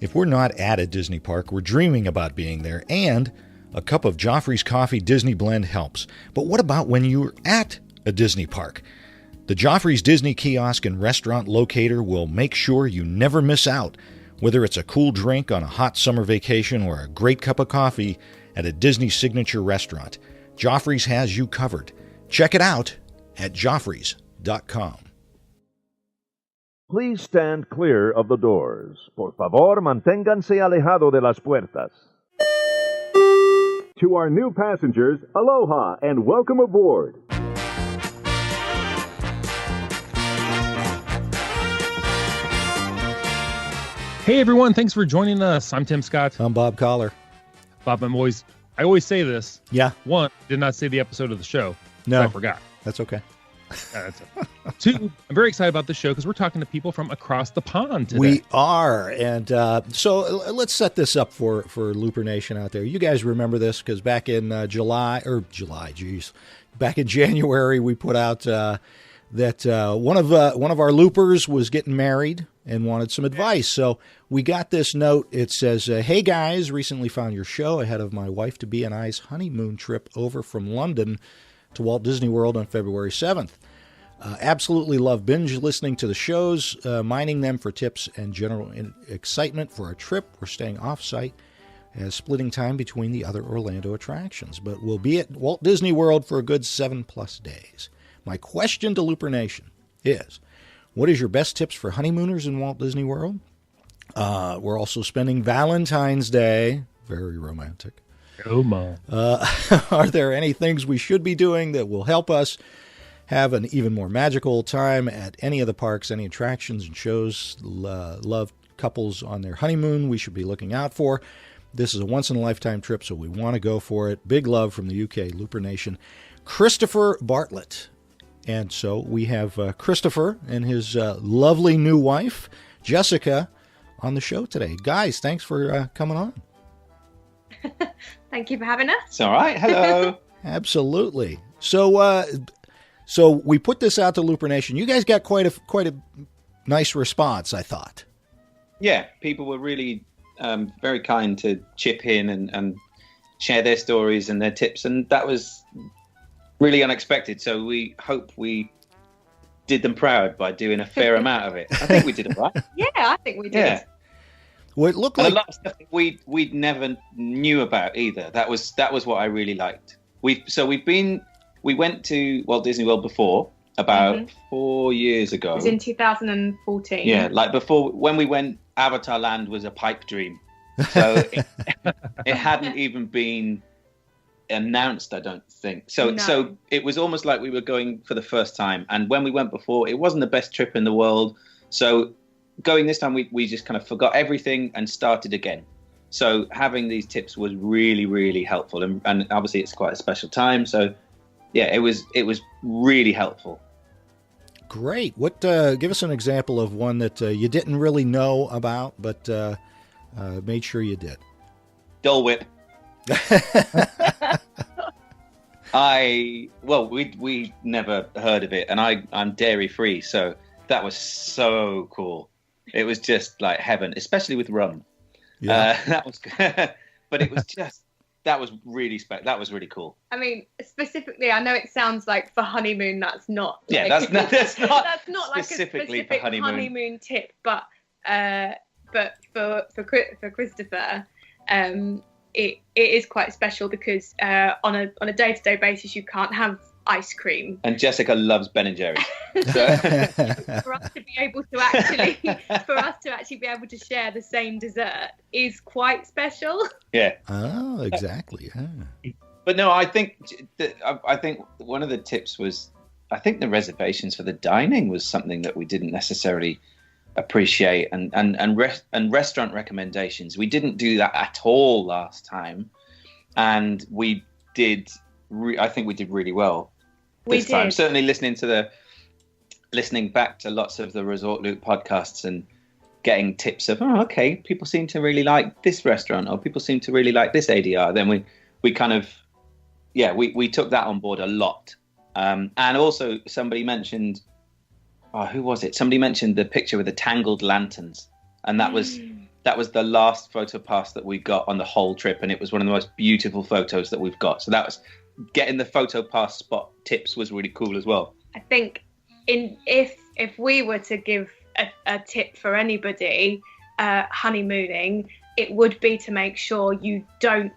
If we're not at a Disney park, we're dreaming about being there, and a cup of Joffrey's Coffee Disney Blend helps. But what about when you're at a Disney park? The Joffrey's Disney Kiosk and Restaurant Locator will make sure you never miss out. Whether it's a cool drink on a hot summer vacation or a great cup of coffee at a Disney signature restaurant, Joffrey's has you covered. Check it out at Joffreys.com. Please stand clear of the doors. Por favor, manténganse alejado de las puertas. To our new passengers, aloha and welcome aboard. Hey everyone, thanks for joining us. I'm Tim Scott. I'm Bob Collar. Bob, I always say this. Yeah. One, did not say the episode of the show. No. I forgot. That's okay. That's it. Two, I'm very excited about the show because we're talking to people from across the pond today. We are. And so let's set this up for Looper Nation out there. You guys remember this because back in back in January, we put out that one of our loopers was getting married and wanted some advice. So we got this note. It says, hey guys, recently found your show ahead of my wife-to-be and I's honeymoon trip over from London to Walt Disney World on February 7th. Absolutely love binge listening to the shows, mining them for tips and general excitement for our trip. We're staying off-site as splitting time between the other Orlando attractions, but we'll be at Walt Disney World for a good 7+ days. My question to Looper Nation is, what is your best tips for honeymooners in Walt Disney World? We're also spending Valentine's Day. Very romantic. Oh, my. Are there any things we should be doing that will help us have an even more magical time at any of the parks, any attractions and shows love couples on their honeymoon we should be looking out for? This is a once-in-a-lifetime trip, so we want to go for it. Big love from the UK, Looper Nation. Christopher Bartlett. And so we have Christopher and his lovely new wife, Jessica, on the show today. Guys, thanks for coming on. Thank you for having us. It's all right. Hello. Absolutely. So we put this out to Looper Nation. You guys got quite a nice response, I thought. Yeah, people were really very kind to chip in and share their stories and their tips, and that was really unexpected. So we hope we did them proud by doing a fair amount of it. I think we did it right. Yeah, I think we did. Yeah. Well, it looked and like a lot of stuff we'd never knew about either. That was what I really liked. We went to Walt Disney World before about 4 years ago. It was in 2014. Yeah, like before when we went, Avatar Land was a pipe dream. So it hadn't even been announced, I don't think. So it was almost like we were going for the first time. And when we went before, it wasn't the best trip in the world. So going this time, we just kind of forgot everything and started again. So having these tips was really, really helpful. And obviously it's quite a special time. So yeah, it was really helpful. Great. What? Give us an example of one that you didn't really know about, but made sure you did. Dole Whip. We never heard of it, and I'm dairy free, so that was so cool. It was just like heaven, especially with rum. Yeah. That was good. But it was just that was really cool. I mean, specifically, I know it sounds like for honeymoon, that's not. Yeah, like, that's not specifically like a specific honeymoon tip, but for Christopher, it is quite special because on a day-to-day basis you can't have ice cream. And Jessica loves Ben & Jerry's. So. For us to be able to actually be able to share the same dessert is quite special. Yeah. Oh, exactly. Yeah. But no, I think one of the tips was, I think the reservations for the dining was something that we didn't necessarily appreciate, and restaurant recommendations. We didn't do that at all last time, and we did. I think we did really well this time. Certainly listening back to lots of the Resort Loop podcasts and getting tips of, okay, people seem to really like this restaurant, or people seem to really like this ADR. Then we kind of, we took that on board a lot. And also somebody mentioned, who was it? Somebody mentioned the picture with the tangled lanterns, and that was That was the last photo pass that we got on the whole trip, and it was one of the most beautiful photos that we've got. So that was getting the photo pass spot tips was really cool as well. I think if we were to give a tip for anybody honeymooning, it would be to make sure you don't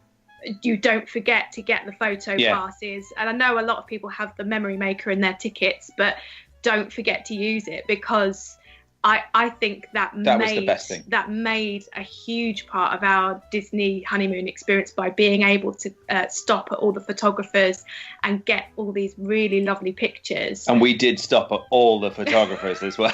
forget to get the photo passes. And I know a lot of people have the memory maker in their tickets, but don't forget to use it, because I think that was the best thing. That made a huge part of our Disney honeymoon experience by being able to stop at all the photographers and get all these really lovely pictures. And we did stop at all the photographers as well.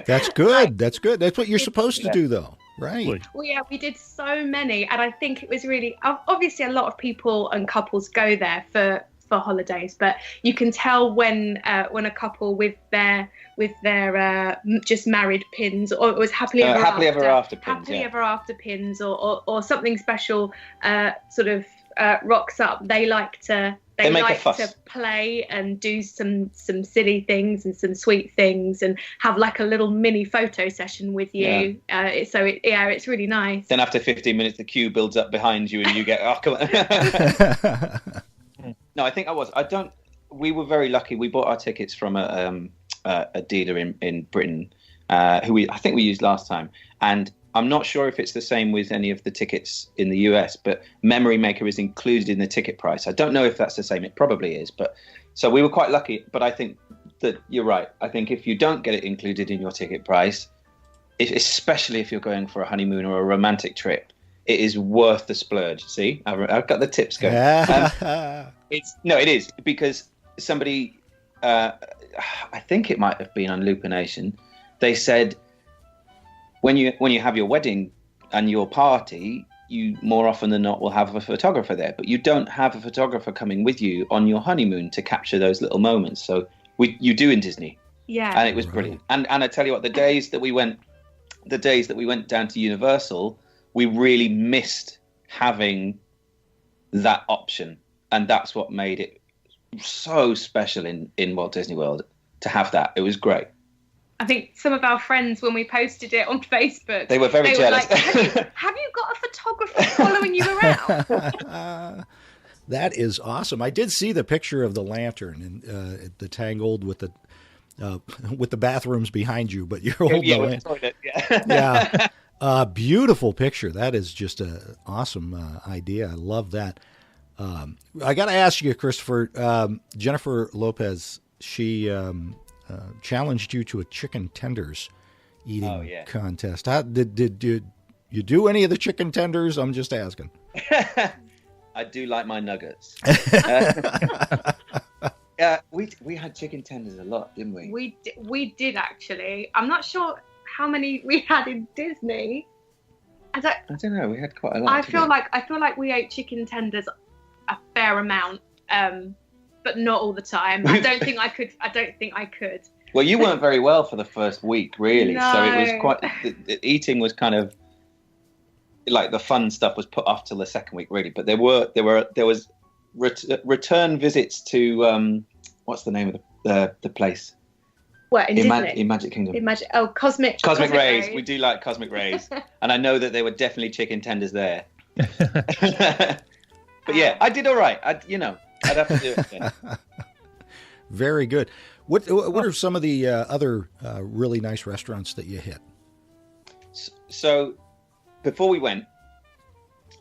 That's good. That's good. That's what you're supposed to do, though. Right. Well, yeah, we did so many, and I think it was really obviously a lot of people and couples go there for holidays, but you can tell when a couple with their just married pins, or it was happily ever after pins, or something special sort of rocks up. They like to play and do some silly things and some sweet things, and have like a little mini photo session with you. It's really nice. Then after 15 minutes, the queue builds up behind you, and you get come on. No, I think we were very lucky. We bought our tickets from a dealer in Britain, who I think we used last time. And I'm not sure if it's the same with any of the tickets in the US, but Memory Maker is included in the ticket price. I don't know if that's the same. It probably is. But so we were quite lucky. But I think that you're right. I think if you don't get it included in your ticket price, especially if you're going for a honeymoon or a romantic trip, it is worth the splurge. See, I've got the tips going. It is, because somebody, I think it might have been on Loop Nation, they said when you have your wedding and your party, you more often than not will have a photographer there, but you don't have a photographer coming with you on your honeymoon to capture those little moments. So you do in Disney. Yeah. And it was brilliant. And I tell you what, the days that we went down to Universal, we really missed having that option. And that's what made it so special in Walt Disney World to have that. It was great. I think some of our friends, when we posted it on Facebook, they were very jealous. Like, have you got a photographer following you around? That is awesome. I did see the picture of the lantern and the Tangled with the bathrooms behind you, but you're holding the lantern. Yeah. Beautiful picture. That is just an awesome idea. I love that. I got to ask you, Christopher, Jennifer Lopez, she challenged you to a chicken tenders eating contest. How did you do any of the chicken tenders? I'm just asking. I do like my nuggets. We had chicken tenders a lot, didn't we? We did actually. I'm not sure how many we had in Disney. I don't know. We had quite a lot. I feel like we ate chicken tenders a fair amount, but not all the time. I don't think I could. Well, you weren't very well for the first week, really. No. So it was quite. The eating was kind of like the fun stuff was put off till the second week, really. But there was return visits to what's the name of the place? What, in Disney? In Magic Kingdom. Cosmic Rays. We do like Cosmic Rays. And I know that there were definitely chicken tenders there. But yeah, I did all right. I'd have to do it again. Very good. What are some of the other really nice restaurants that you hit? So before we went,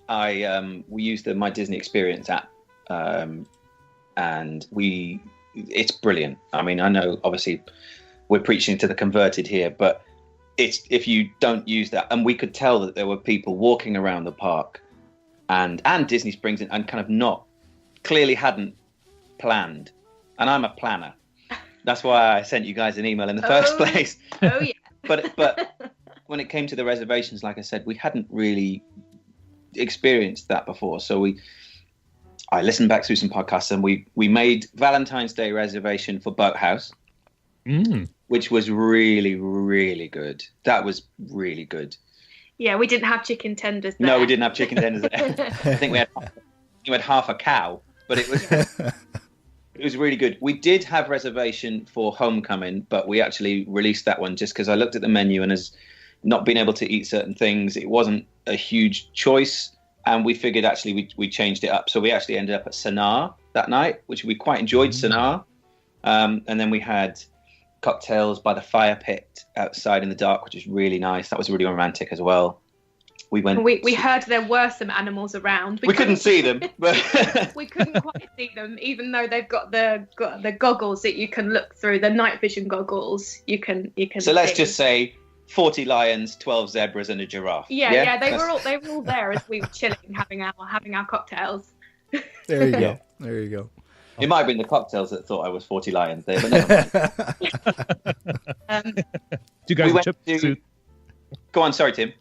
we used the My Disney Experience app, and it's brilliant. I mean, I know obviously we're preaching to the converted here, but if you don't use that, and we could tell that there were people walking around the park and Disney Springs and kind of clearly hadn't planned. And I'm a planner. That's why I sent you guys an email in the first place. Oh yeah. But when it came to the reservations, like I said, we hadn't really experienced that before. So I listened back through some podcasts, and we made Valentine's Day reservation for Boathouse, which was really, really good. That was really good. Yeah, we didn't have chicken tenders there. No, we didn't have chicken tenders there. I think we had half a cow, but it was really good. We did have reservation for Homecoming, but we actually released that one just because I looked at the menu, and as not being able to eat certain things. It wasn't a huge choice. And we figured actually we changed it up. So we actually ended up at Sanaa that night, which we quite enjoyed, Sanaa. And then we had cocktails by the fire pit outside in the dark, which was really nice. That was really romantic as well. We heard there were some animals around. We couldn't see them, but we couldn't quite see them, even though they've got the goggles that you can look through, the night vision goggles. You can. So let's just say 40 lions, 12 zebras, and a giraffe. Yeah. They were all there as we were chilling, having our cocktails. There you go. There you go. It might have been the cocktails that thought I was 40 lions there, but never mind. Two guys in chipmunk suits. Go on, sorry, Tim.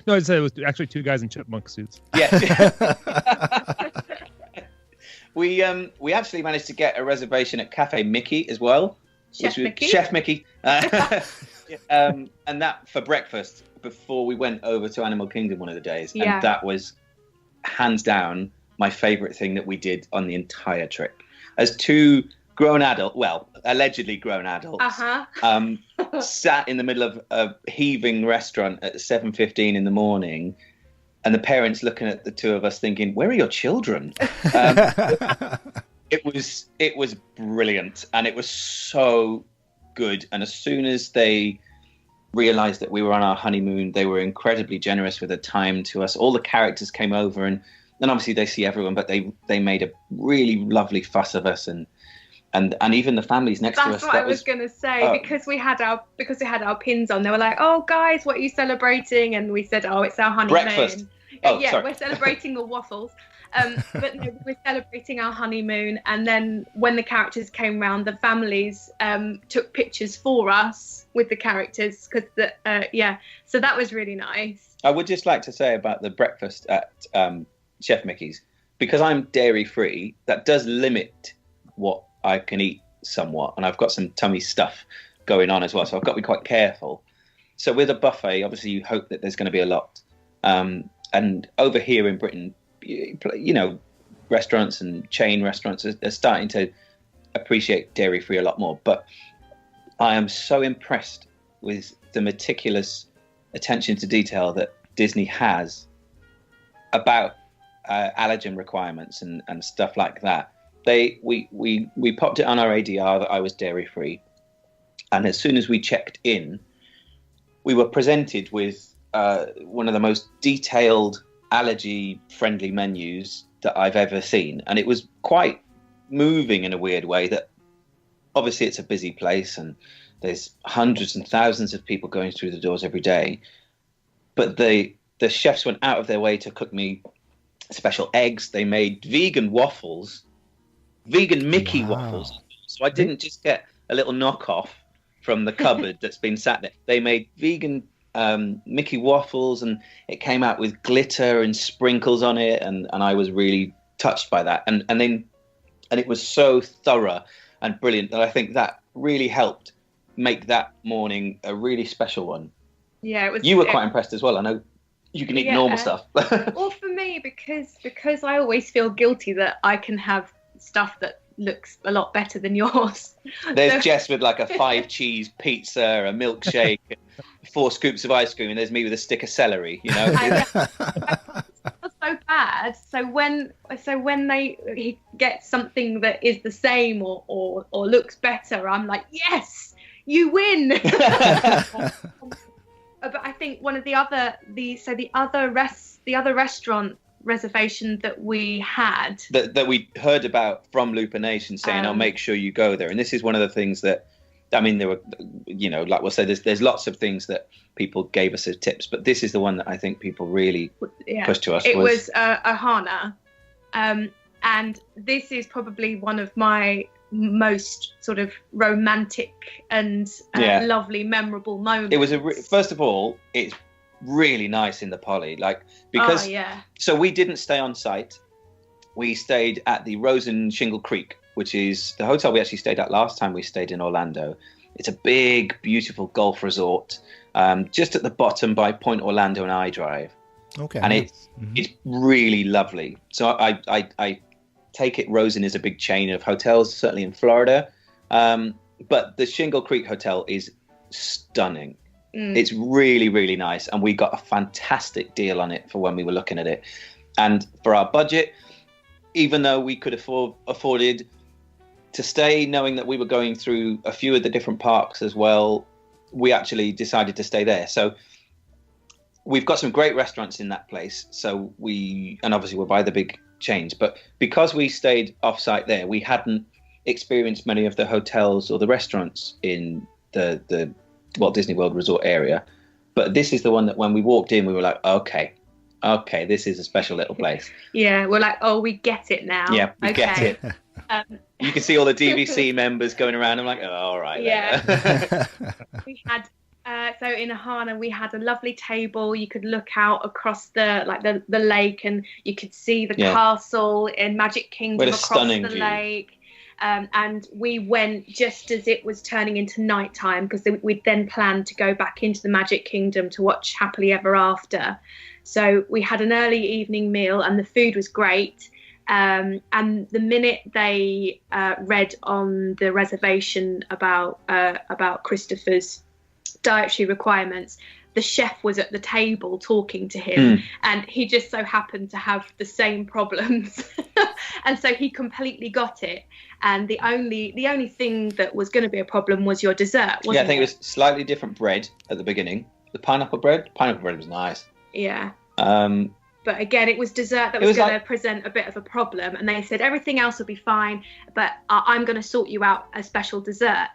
No, I said it was actually two guys in chipmunk suits. Yes. We actually managed to get a reservation at Cafe Mickey as well. Chef Mickey. And that for breakfast before we went over to Animal Kingdom one of the days. Yeah. And that was hands down my favourite thing that we did on the entire trip. As two allegedly grown adults, sat in the middle of a heaving restaurant at 7:15 in the morning, and the parents looking at the two of us thinking, "Where are your children?" It was brilliant, and it was so good. And as soon as they realised that we were on our honeymoon, they were incredibly generous with their time to us. All the characters came over, and obviously they see everyone, but they made a really lovely fuss of us, and even the families next to us. That's what I was going to say, because we had our pins on. They were like, "Oh, guys, what are you celebrating?" And we said, "Oh, it's our honeymoon." Breakfast. Sorry. We're celebrating the waffles. But no, we're celebrating our honeymoon. And then when the characters came round, the families took pictures for us with the characters. So that was really nice. I would just like to say about the breakfast at Chef Mickey's, because I'm dairy free, that does limit what I can eat somewhat, and I've got some tummy stuff going on as well, so I've got to be quite careful. So with a buffet, obviously you hope that there's going to be a lot, and over here in Britain, you know, restaurants and chain restaurants are starting to appreciate dairy free a lot more. But I am so impressed with the meticulous attention to detail that Disney has about allergen requirements and stuff like that. We popped it on our ADR that I was dairy free, and as soon as we checked in, we were presented with one of the most detailed allergy friendly menus that I've ever seen, and it was quite moving in a weird way. That obviously it's a busy place and there's hundreds and thousands of people going through the doors every day, but the chefs went out of their way to cook me special eggs. They made vegan waffles, vegan Mickey waffles. So I didn't just get a little knockoff from the cupboard that's been sat there. They made vegan Mickey waffles, and it came out with glitter and sprinkles on it, and I was really touched by that. And it was so thorough and brilliant that I think that really helped make that morning a really special one. Yeah, it was. You were quite impressed as well. I know you can eat normal stuff. Well, for me, because I always feel guilty that I can have stuff that looks a lot better than yours. There's Jess with like a 5-cheese pizza, a milkshake, 4 scoops of ice cream, and there's me with a stick of celery, you know. It's so bad. So when he gets something that is the same or looks better, I'm like, yes, you win. But I think one of the other restaurant reservation that we had that we heard about from Looper Nation saying, "I'll make sure you go there." And this is one of the things that, I mean, there were, you know, like we'll say, there's lots of things that people gave us as tips, but this is the one that I think people really pushed to us. It was Ohana, and this is probably one of my most sort of romantic and lovely, memorable moments. It was first of all, it's really nice in the Poly, like, because so we didn't stay on site. We stayed at the Rose and Shingle Creek, which is the hotel we actually stayed at last time we stayed in Orlando. It's a big, beautiful golf resort, just at the bottom by Point Orlando and iDrive. Okay. And it's really lovely. So I take it Rosen is a big chain of hotels, certainly in Florida. But the Shingle Creek Hotel is stunning. It's really, really nice. And we got a fantastic deal on it for when we were looking at it. And for our budget, even though we could afforded to stay, knowing that we were going through a few of the different parks as well, we actually decided to stay there. So we've got some great restaurants in that place. So and obviously we're by the big chains, but because we stayed off-site there, we hadn't experienced many of the hotels or the restaurants in the Walt Disney World Resort area. But this is the one that when we walked in, we were like, okay, this is a special little place. Yeah, we're like, oh, we get it now. Yeah, we get it. You can see all the DVC members going around. I'm like, oh, all right. Yeah. We had so in Ahana we had a lovely table. You could look out across the lake, and you could see the castle in Magic Kingdom across the lake. And we went just as it was turning into nighttime, because we'd then planned to go back into the Magic Kingdom to watch Happily Ever After. So we had an early evening meal, and the food was great. And the minute they read on the reservation about Christopher's dietary requirements, the chef was at the table talking to him, and he just so happened to have the same problems. And so he completely got it. And the only thing that was going to be a problem was your dessert, wasn't it? Yeah, I think it was slightly different bread at the beginning. The pineapple bread was nice. Yeah. But again, it was dessert that was going to present a bit of a problem. And they said everything else will be fine, but I'm going to sort you out a special dessert.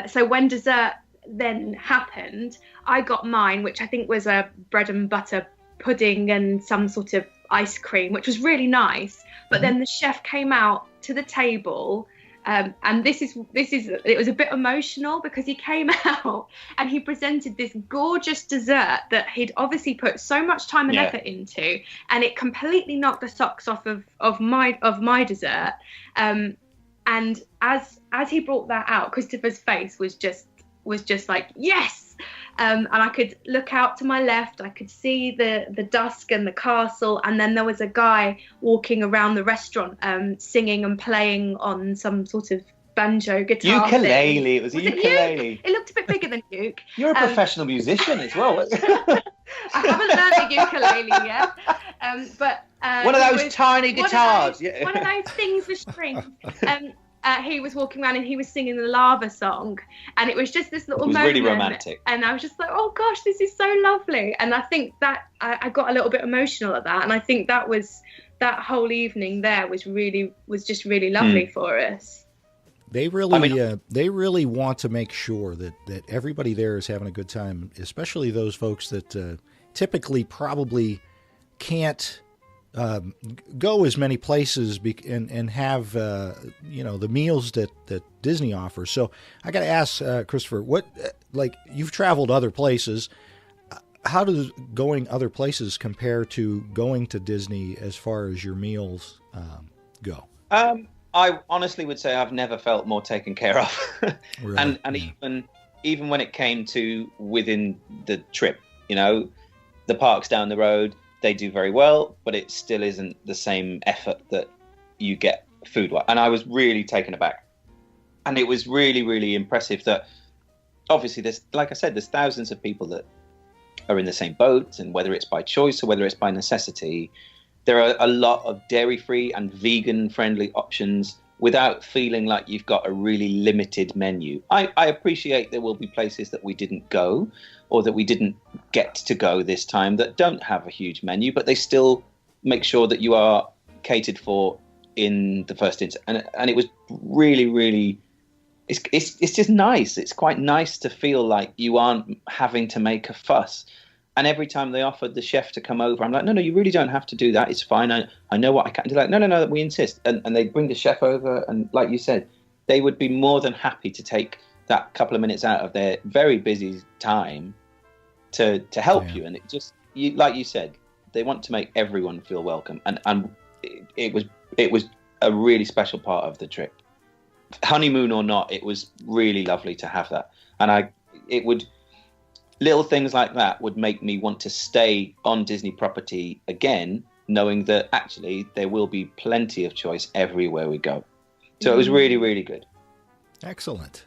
So when dessert then happened, I got mine, which I think was a bread and butter pudding and some sort of ice cream, which was really nice. But then the chef came out to the table, and it was a bit emotional, because he came out and he presented this gorgeous dessert that he'd obviously put so much time and effort into, and it completely knocked the socks off of my dessert. And as he brought that out, Christopher's face was just like, yes. And I could look out to my left, I could see the dusk and the castle, and then there was a guy walking around the restaurant singing and playing on some sort of banjo guitar ukulele thing. It was a ukulele. It looked a bit bigger than uke. You're a professional musician as well. I haven't learned the ukulele yet, but one of those tiny guitars. One of those things with strings. He was walking around and he was singing the Lava Song, and it was just this little moment. It was really romantic. And I was just like, oh gosh, this is so lovely. And I think that I got a little bit emotional at that, and I think that whole evening there was just really lovely for us. They really want to make sure that everybody there is having a good time, especially those folks that typically probably can't go as many places and have the meals that Disney offers. So I got to ask Christopher, what you've traveled other places? How does going other places compare to going to Disney as far as your meals go? I honestly would say I've never felt more taken care of. Really? and even when it came to within the trip, the parks down the road, they do very well, but it still isn't the same effort that you get food-wise. And I was really taken aback. And it was really, really impressive that obviously there's thousands of people that are in the same boat, and whether it's by choice or whether it's by necessity, there are a lot of dairy-free and vegan-friendly options without feeling like you've got a really limited menu. I appreciate there will be places that we didn't go or that we didn't get to go this time that don't have a huge menu, but they still make sure that you are catered for in the first instance. And it was really, really, it's just nice. It's quite nice to feel like you aren't having to make a fuss. And every time they offered the chef to come over, I'm like, no, you really don't have to do that. It's fine. I know what I can do. Like, no, we insist. And they'd bring the chef over. And like you said, they would be more than happy to take that couple of minutes out of their very busy time to help you. And it just, like you said, they want to make everyone feel welcome. And it was a really special part of the trip. Honeymoon or not, it was really lovely to have that. And little things like that would make me want to stay on Disney property again, knowing that actually there will be plenty of choice everywhere we go. So it was really, really good. Excellent.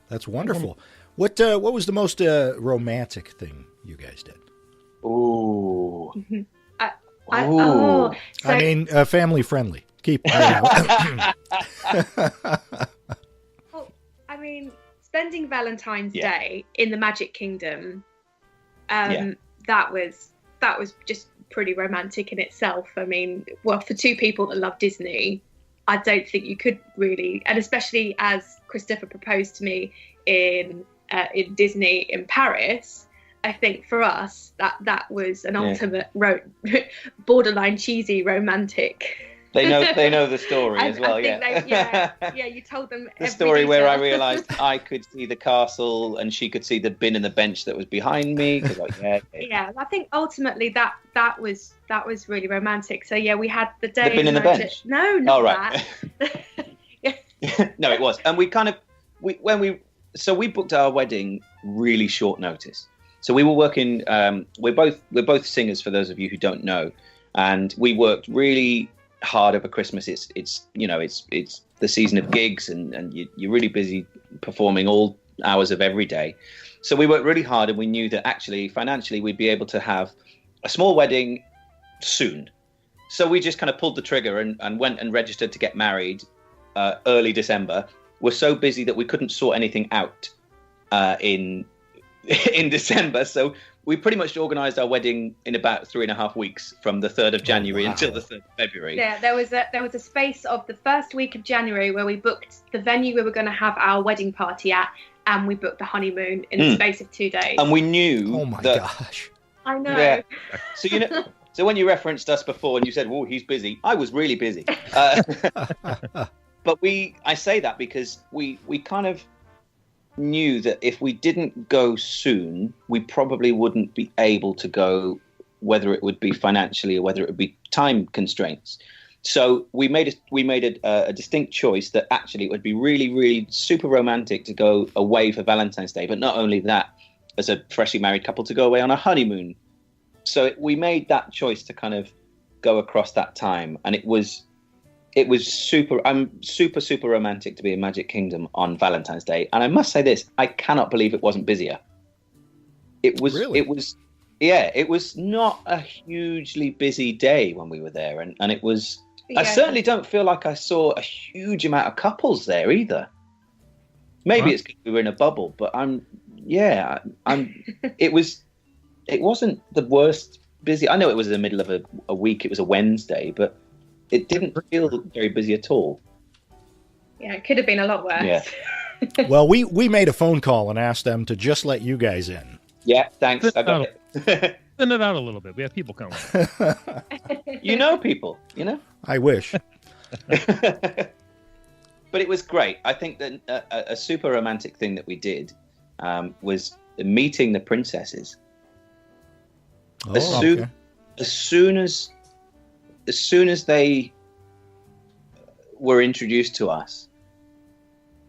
That's wonderful. What was the most romantic thing you guys did? Ooh. I mean, family friendly. Keep. Well, I mean, spending Valentine's Day in the Magic Kingdom, that was just pretty romantic in itself. I mean, well, for two people that love Disney, I don't think you could really, and especially as Christopher proposed to me in Disney in Paris, I think for us that was an ultimate borderline cheesy romantic. They know the story as well. You told them the story where I realised I could see the castle and she could see the bin and the bench that was behind me. Yeah, I think ultimately that was really romantic. So yeah, we had the day. The bin and the bench. No, not that. No, it was, and we booked our wedding really short notice. So we were working. We're both singers, for those of you who don't know, and we worked really hard over Christmas. It's the season of gigs, and you're really busy performing all hours of every day. So we worked really hard, and we knew that actually financially we'd be able to have a small wedding soon. So we just kind of pulled the trigger and went and registered to get married early December. We're so busy that we couldn't sort anything out in December, so we pretty much organised our wedding in about 3.5 weeks, from the 3rd of January until the 3rd of February. Yeah, there was a space of the first week of January where we booked the venue we were going to have our wedding party at, and we booked the honeymoon in the space of 2 days. And we knew. Oh my gosh! I know. Yeah. So so when you referenced us before and you said, "Oh, he's busy," I was really busy. But I say that because we kind of knew that if we didn't go soon, we probably wouldn't be able to go, whether it would be financially or whether it would be time constraints. So we made a distinct choice that actually it would be really, really super romantic to go away for Valentine's Day, but not only that, as a freshly married couple, to go away on a honeymoon. So we made that choice to kind of go across that time, and it was super. I'm super romantic to be in Magic Kingdom on Valentine's Day, and I must say this: I cannot believe it wasn't busier. It was. Really? It was. Yeah, it was not a hugely busy day when we were there, and it was. Yeah. I certainly don't feel like I saw a huge amount of couples there either. Maybe it's because we were in a bubble, but It wasn't the worst busy. I know it was in the middle of a week. It was a Wednesday, but it didn't feel very busy at all. Yeah, it could have been a lot worse. Yeah. Well, we made a phone call and asked them to just let you guys in. Yeah, thanks. I got it. Thin it out a little bit. We have people coming. You know people, you know? I wish. But it was great. I think that a super romantic thing that we did was meeting the princesses. Okay. As soon as they were introduced to us,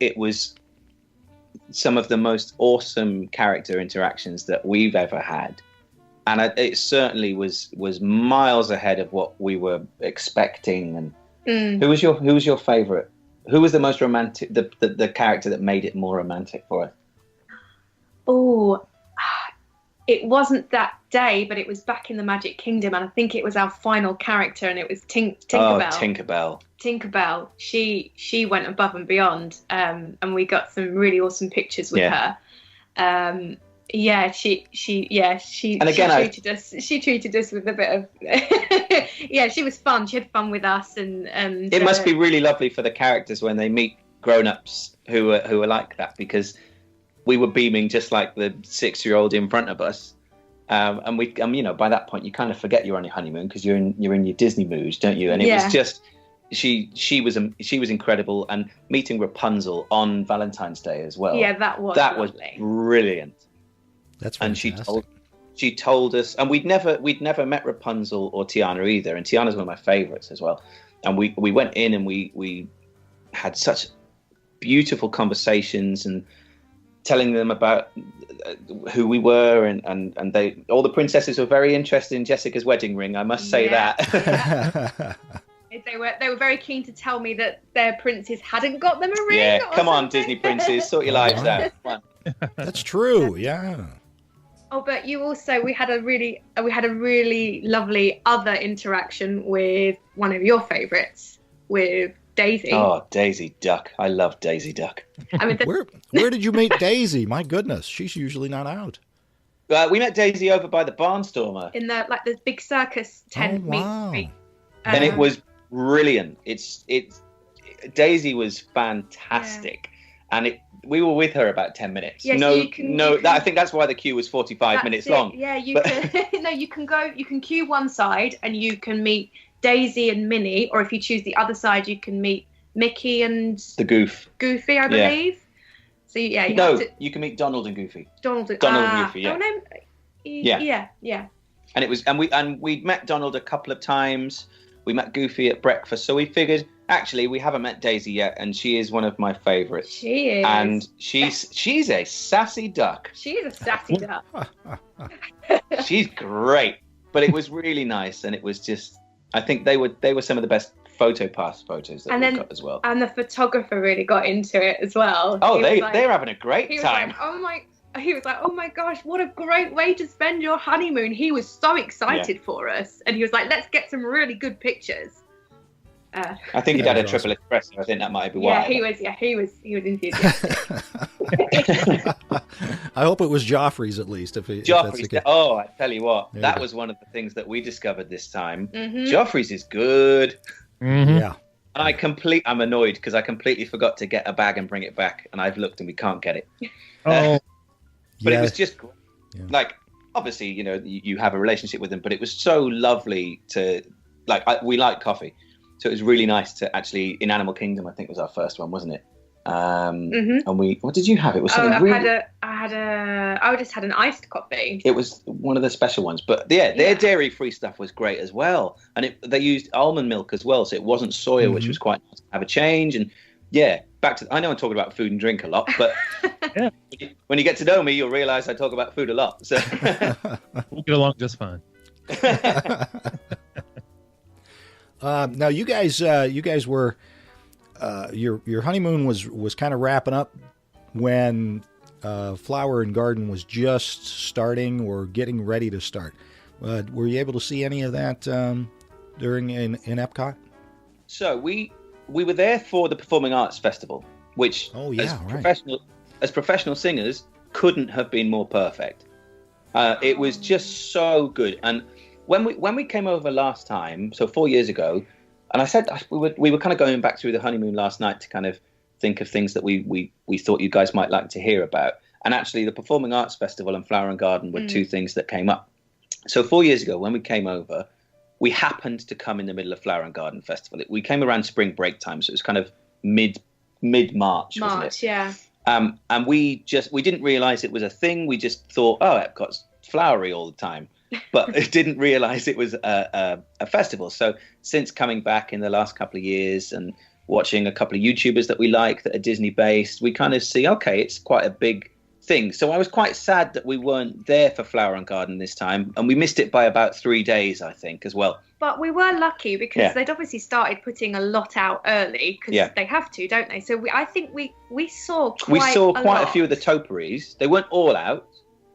it was some of the most awesome character interactions that we've ever had, and it certainly was miles ahead of what we were expecting. And who was your favorite? Who was the most romantic? The character that made it more romantic for us? Oh. It wasn't that day, but it was back in the Magic Kingdom, and I think it was our final character, and it was Tinkerbell. Oh, Tinkerbell. Tinkerbell. She went above and beyond, and we got some really awesome pictures with her. She treated us with a bit of she was fun. She had fun with us, and it must be really lovely for the characters when they meet grown-ups who are like that, because we were beaming just like the 6-year-old in front of us, and we, by that point you kind of forget you're on your honeymoon because you're in your Disney mood, don't you? And it was just she was incredible, and meeting Rapunzel on Valentine's Day as well. Yeah, that was brilliant. That's fantastic. And she told us, and we'd never met Rapunzel or Tiana either, and Tiana's one of my favorites as well. And we went in and we had such beautiful conversations and telling them about who we were, and all the princesses were very interested in Jessica's wedding ring. I must say that. They were very keen to tell me that their princes hadn't got them a ring. Yeah, or come on, something. Disney princes, sort your lives out. Come on. That's true. Yeah. Oh, but we had a really lovely other interaction with one of your favourites, with Daisy. Oh, Daisy Duck. I love Daisy Duck. I mean, Where did you meet Daisy? My goodness, she's usually not out. We met Daisy over by the Barnstormer. in the big circus tent wow. meet. And it was brilliant. Daisy was fantastic. And we were with her about 10 minutes. Yeah, so I think that's why the queue was 45 minutes long. Yeah, you can queue one side and you can meet Daisy and Minnie, or if you choose the other side, you can meet Mickey and the Goofy, I believe. So you can meet Donald and Goofy. Donald and Goofy, yeah. Oh, no, yeah. And we'd met Donald a couple of times. We met Goofy at breakfast, so we figured actually we haven't met Daisy yet, and she is one of my favourites. She is, and she's a sassy duck. She is a sassy duck. She's great, but it was really nice, and it was just I think they were some of the best photos that we got as well. And the photographer really got into it as well. Oh, they're having a great time. He was like, oh my gosh, what a great way to spend your honeymoon. He was so excited for us. And he was like, let's get some really good pictures. I think he'd had a triple espresso. I think that might be why. He was enthusiastic. I hope it was Joffrey's at least. Joffrey's. I tell you what, that was one of the things that we discovered this time. Mm-hmm. Joffrey's is good. Mm-hmm. Yeah. And I'm annoyed because I completely forgot to get a bag and bring it back, and I've looked and we can't get it. Oh. But it was just like, obviously, you have a relationship with them, but it was so lovely to we like coffee. So it was really nice to actually, in Animal Kingdom, I think was our first one, wasn't it? And what did you have? It was something I just had an iced coffee. It was one of the special ones, but their dairy-free stuff was great as well. And they used almond milk as well, so it wasn't soya, which was quite nice to have a change. And I know I'm talking about food and drink a lot, but when you get to know me, you'll realize I talk about food a lot. So we'll get along just fine. Now you guys were your honeymoon was kind of wrapping up when Flower and Garden was just starting or getting ready to start. Were you able to see any of that during in Epcot? So we were there for the Performing Arts Festival, which as professional singers couldn't have been more perfect. It was just so good. And when we came over last time, so 4 years ago, and I said we were kind of going back through the honeymoon last night to kind of think of things that we thought you guys might like to hear about. And actually, the Performing Arts Festival and Flower and Garden were two things that came up. So 4 years ago, when we came over, we happened to come in the middle of Flower and Garden Festival. We came around spring break time, so it was kind of mid-March, wasn't it? Yeah. And we didn't realize it was a thing. We just thought, Epcot's flowery all the time. But didn't realize it was a festival. So since coming back in the last couple of years and watching a couple of YouTubers that we like that are Disney based, we kind of see, it's quite a big thing. So I was quite sad that we weren't there for Flower and Garden this time, and we missed it by about 3 days, I think, as well. But we were lucky because they'd obviously started putting a lot out early because they have to, don't they? So I think we saw quite a few of the topiaries. They weren't all out,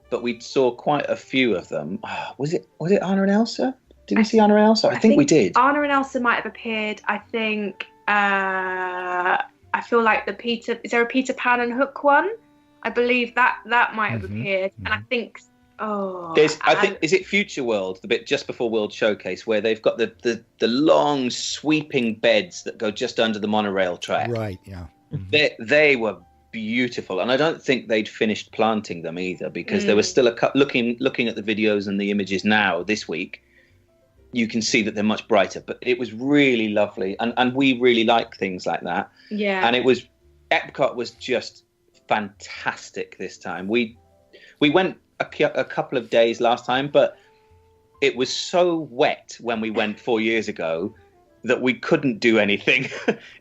but we saw quite a few of them. Was it Anna and Elsa? Did we see Anna and Elsa? I think we did. Anna and Elsa might have appeared. I think. I feel like is there a Peter Pan and Hook one? I believe that might have appeared, and I think. Is it Future World, the bit just before World Showcase, where they've got the long sweeping beds that go just under the monorail track? Right. Yeah. They were beautiful, and I don't think they'd finished planting them either, because there was still looking at the videos and the images now this week, you can see that they're much brighter, but it was really lovely, and we really like things like that. And Epcot was just fantastic this time. We went a couple of days last time, but it was so wet when we went 4 years ago that we couldn't do anything.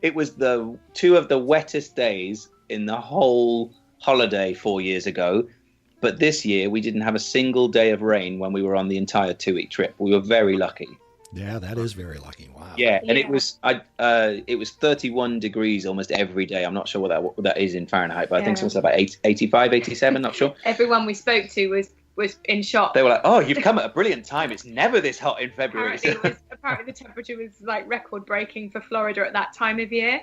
It was the two of the wettest days in the whole holiday 4 years ago, but this year we didn't have a single day of rain when we were on the entire 2-week trip. We were very lucky. Yeah, that is very lucky. Wow. Yeah, and it was 31 degrees almost every day. I'm not sure what that is in Fahrenheit, but I think it's about 85, 87, not sure. Everyone we spoke to was in shock. They were like, "Oh, you've come at a brilliant time. It's never this hot in February." Apparently the temperature was like record breaking for Florida at that time of year.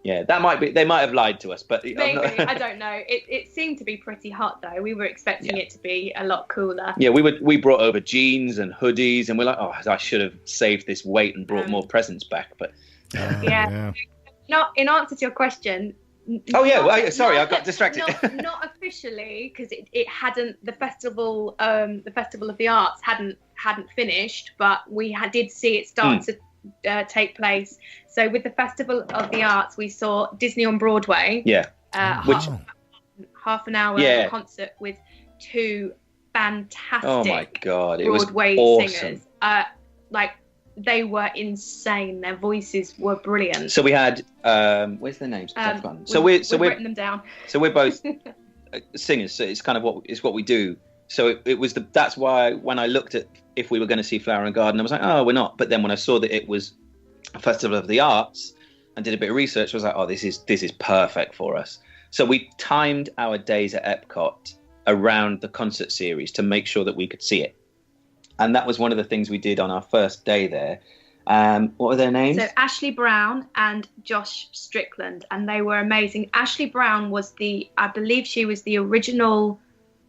Yeah, they might have lied to us, but maybe I don't know. It seemed to be pretty hot though. We were expecting it to be a lot cooler. Yeah, we brought over jeans and hoodies, and we're like, oh, I should have saved this weight and brought more presents back. But Not in answer to your question. Oh yeah, sorry, I got distracted. Not officially, because it hadn't. The festival of the arts hadn't finished, but we did see it start to take place. So with the Festival of the Arts, we saw Disney on Broadway. Yeah. Half an hour concert with two fantastic Broadway singers. They were insane. Their voices were brilliant. So we had where's their names? We've written them down. So we're both singers. So it's kind of what we do. So that's why when I looked at if we were going to see Flower and Garden, I was like, oh, we're not. But then when I saw that it was a Festival of the Arts and did a bit of research, I was like, oh, this is perfect for us. So we timed our days at Epcot around the concert series to make sure that we could see it. And that was one of the things we did on our first day there. What were their names? So Ashley Brown and Josh Strickland, and they were amazing. Ashley Brown I believe she was the original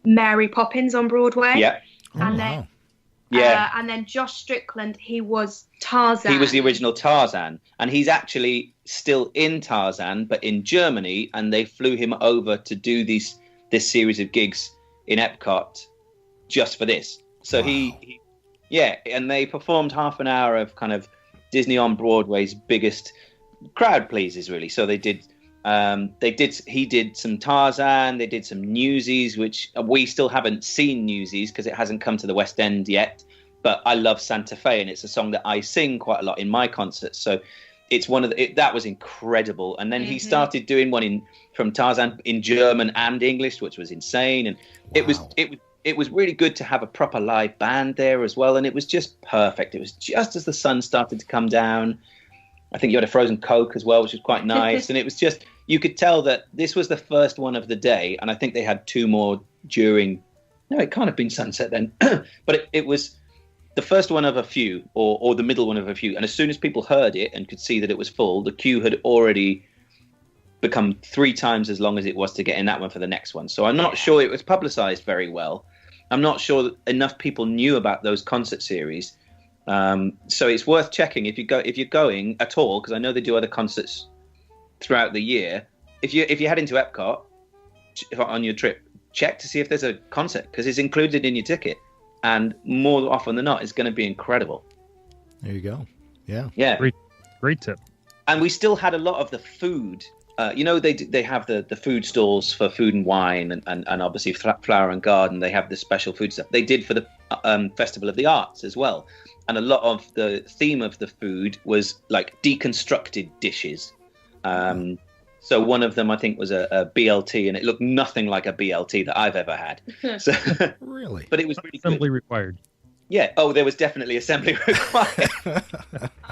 Mary Poppins on Broadway. Yeah. And then Josh Strickland, he was Tarzan. He was the original Tarzan, and he's actually still in Tarzan, but in Germany, and they flew him over to do this series of gigs in Epcot just for this. So he and they performed half an hour of kind of Disney on Broadway's biggest crowd pleasers, really. So he did some Tarzan, they did some Newsies, which we still haven't seen Newsies because it hasn't come to the West End yet. But I love Santa Fe, and it's a song that I sing quite a lot in my concerts. So it's that was incredible. And then he started doing one from Tarzan in German and English, which was insane. And it was really good to have a proper live band there as well. And it was just perfect. It was just as the sun started to come down. I think you had a frozen Coke as well, which was quite nice. And it was just, you could tell that this was the first one of the day. And I think they had two more during, no, it can't have been sunset then. But it was the first one of a few, or the middle one of a few. And as soon as people heard it and could see that it was full, the queue had already become 3 times as long as it was to get in that one for the next one. So I'm not sure it was publicized very well. I'm not sure that enough people knew about those concert series. So it's worth checking if you're going at all, because I know they do other concerts throughout the year. If you head into Epcot on your trip, check to see if there's a concert, because it's included in your ticket, and more often than not, it's going to be incredible. There you go. Yeah. Great tip. And we still had a lot of the food. They have the food stalls for food and wine, and obviously Flower and Garden, they have the special food stuff. They did for the Festival of the Arts as well. And a lot of the theme of the food was like deconstructed dishes. So one of them, I think, was a BLT, and it looked nothing like a BLT that I've ever had. So, really? But it was really assembly good. Required. Yeah. Oh, there was definitely assembly required.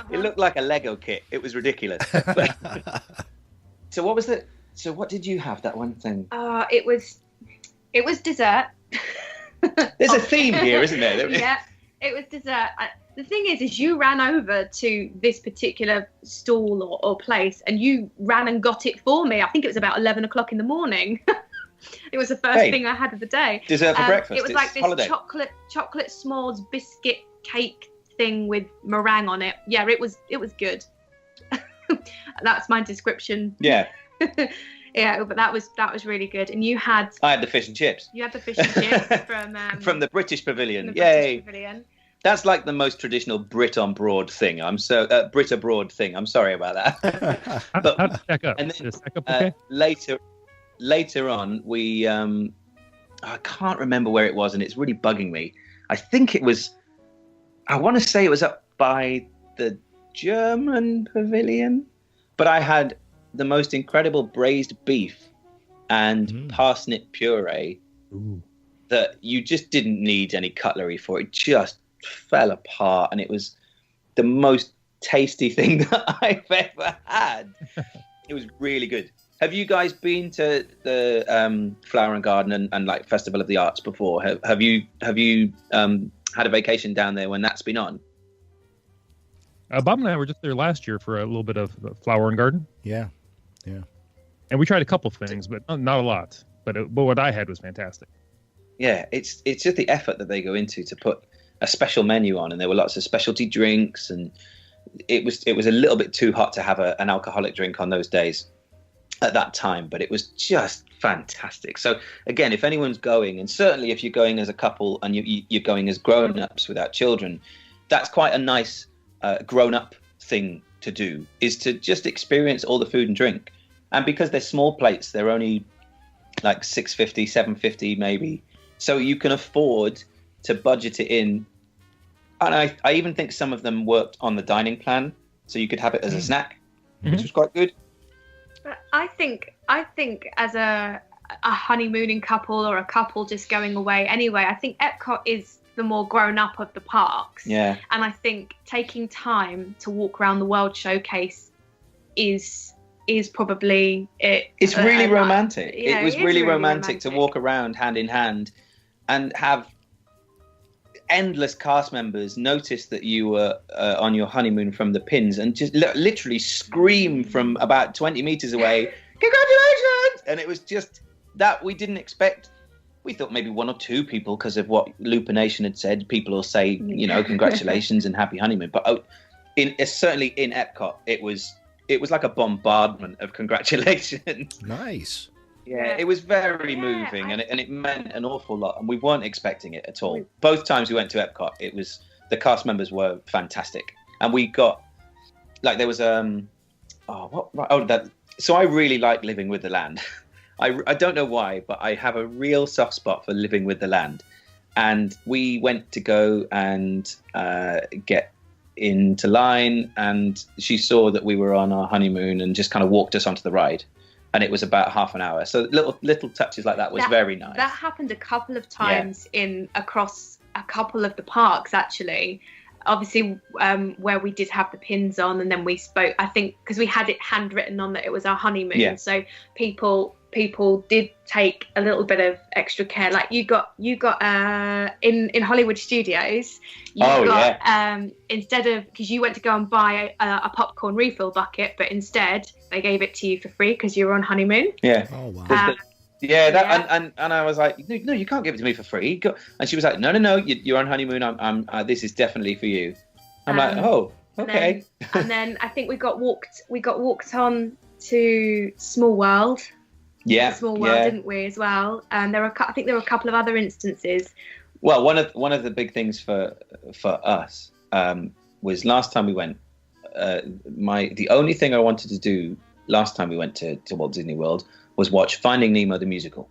It looked like a Lego kit. It was ridiculous. So what was the? So what did you have? That one thing? It was dessert. There's a theme here, isn't there? Yeah, it was dessert. The thing is you ran over to this particular stall or place, and you ran and got it for me. I think it was about 11 o'clock in the morning. It was the first thing I had of the day. Dessert for breakfast. It was like this chocolate s'mores biscuit cake thing with meringue on it. Yeah, it was good. That's my description. Yeah. Yeah, but that was really good. And I had the fish and chips. You had the fish and chips from the British Pavilion. From the Yay. British Pavilion. That's like the most traditional Brit on Broad thing. Brit abroad thing. I'm sorry about that. But how to stack up? And then, stack up okay? Later on, we I can't remember where it was, and it's really bugging me. I think it was. I want to say it was up by the German Pavilion, but I had the most incredible braised beef and parsnip puree that you just didn't need any cutlery for. It just fell apart, and it was the most tasty thing that I've ever had. It was really good. Have you guys been to the Flower and Garden and like Festival of the Arts before? Have you had a vacation down there when that's been on? Bob and I were just there last year for a little bit of Flower and Garden. Yeah. And we tried a couple things, but not a lot. But what I had was fantastic. Yeah, it's just the effort that they go into to put a special menu on, and there were lots of specialty drinks, and it was a little bit too hot to have an alcoholic drink on those days at that time, but it was just fantastic. So again, if anyone's going, and certainly if you're going as a couple and you're going as grown-ups without children, that's quite a nice grown-up thing to do, is to just experience all the food and drink. And because they're small plates, they're only like $6.50, $7.50 maybe, so you can afford to budget it in. And I even think some of them worked on the dining plan, so you could have it as a snack, which was quite good. But I think as a honeymooning couple or a couple just going away anyway, I think Epcot is the more grown up of the parks. Yeah. And I think taking time to walk around the World Showcase is probably it. It's really romantic. Yeah, it was really romantic to walk around hand in hand and have endless cast members notice that you were on your honeymoon from the pins and just literally scream from about 20 meters away, "Congratulations!" And it was just that we didn't expect. We thought maybe one or two people, because of what Looper Nation had said, people will say, congratulations and happy honeymoon. But certainly in Epcot, it was like a bombardment of congratulations. Nice. Yeah, it was very moving, and it meant an awful lot, and we weren't expecting it at all. Both times we went to Epcot, the cast members were fantastic, and we got there was so I really like Living with the Land. I don't know why, but I have a real soft spot for Living with the Land, and we went to go and get into line, and she saw that we were on our honeymoon and just kind of walked us onto the ride. And it was about half an hour. So little touches like that was very nice. That happened a couple of times across a couple of the parks, actually. Obviously, where we did have the pins on, and then we spoke, I think, because we had it handwritten on that it was our honeymoon. Yeah. So people did take a little bit of extra care. Like you got in Hollywood Studios, instead of, because you went to go and buy a popcorn refill bucket, but instead they gave it to you for free because you were on honeymoon. Yeah. Oh wow. And I was like, no, you can't give it to me for free. And she was like, no, you're on honeymoon. This is definitely for you. I'm like, oh, okay. And then I think we got walked on to Small World. Yeah, Small World, didn't we, as well? And I think there were a couple of other instances. Well, one of the big things for us was last time we went. The only thing I wanted to do last time we went to Walt Disney World was watch Finding Nemo the musical,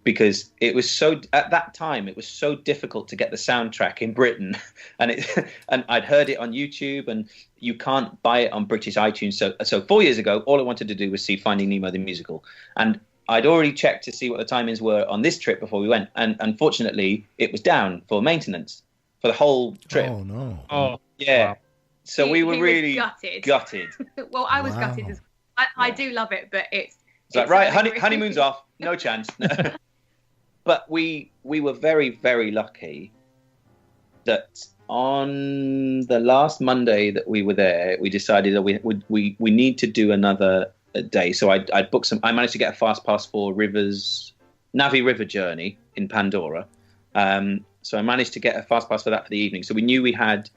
because at that time it was so difficult to get the soundtrack in Britain, and I'd heard it on YouTube, and you can't buy it on British iTunes. So 4 years ago, all I wanted to do was see Finding Nemo the musical, and I'd already checked to see what the timings were on this trip before we went, and unfortunately it was down for maintenance for the whole trip. Oh no! Oh yeah. Wow. So we were really gutted. Well, I was gutted as well. I do love it, but it's like, right, honeymoon's off, no chance. But we were very, very lucky that on the last Monday that we were there, we decided that we need to do another day. So I booked I managed to get a fast pass for Navi River Journey in Pandora. So I managed to get a fast pass for that for the evening. So we knew we had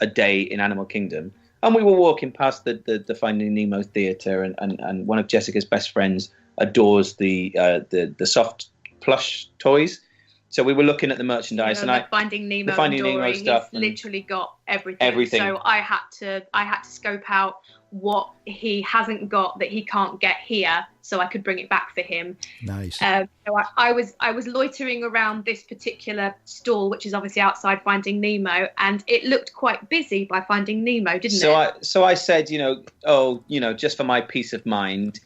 a day in Animal Kingdom. And we were walking past the Finding Nemo theater, and one of Jessica's best friends adores the soft plush toys. So we were looking at the merchandise, and Finding Nemo stuff. He's literally got everything. So I had to scope out what he hasn't got that he can't get here, so I could bring it back for him. Nice. So I was loitering around this particular stall, which is obviously outside Finding Nemo, and it looked quite busy by Finding Nemo, didn't it? So I said, just for my peace of mind,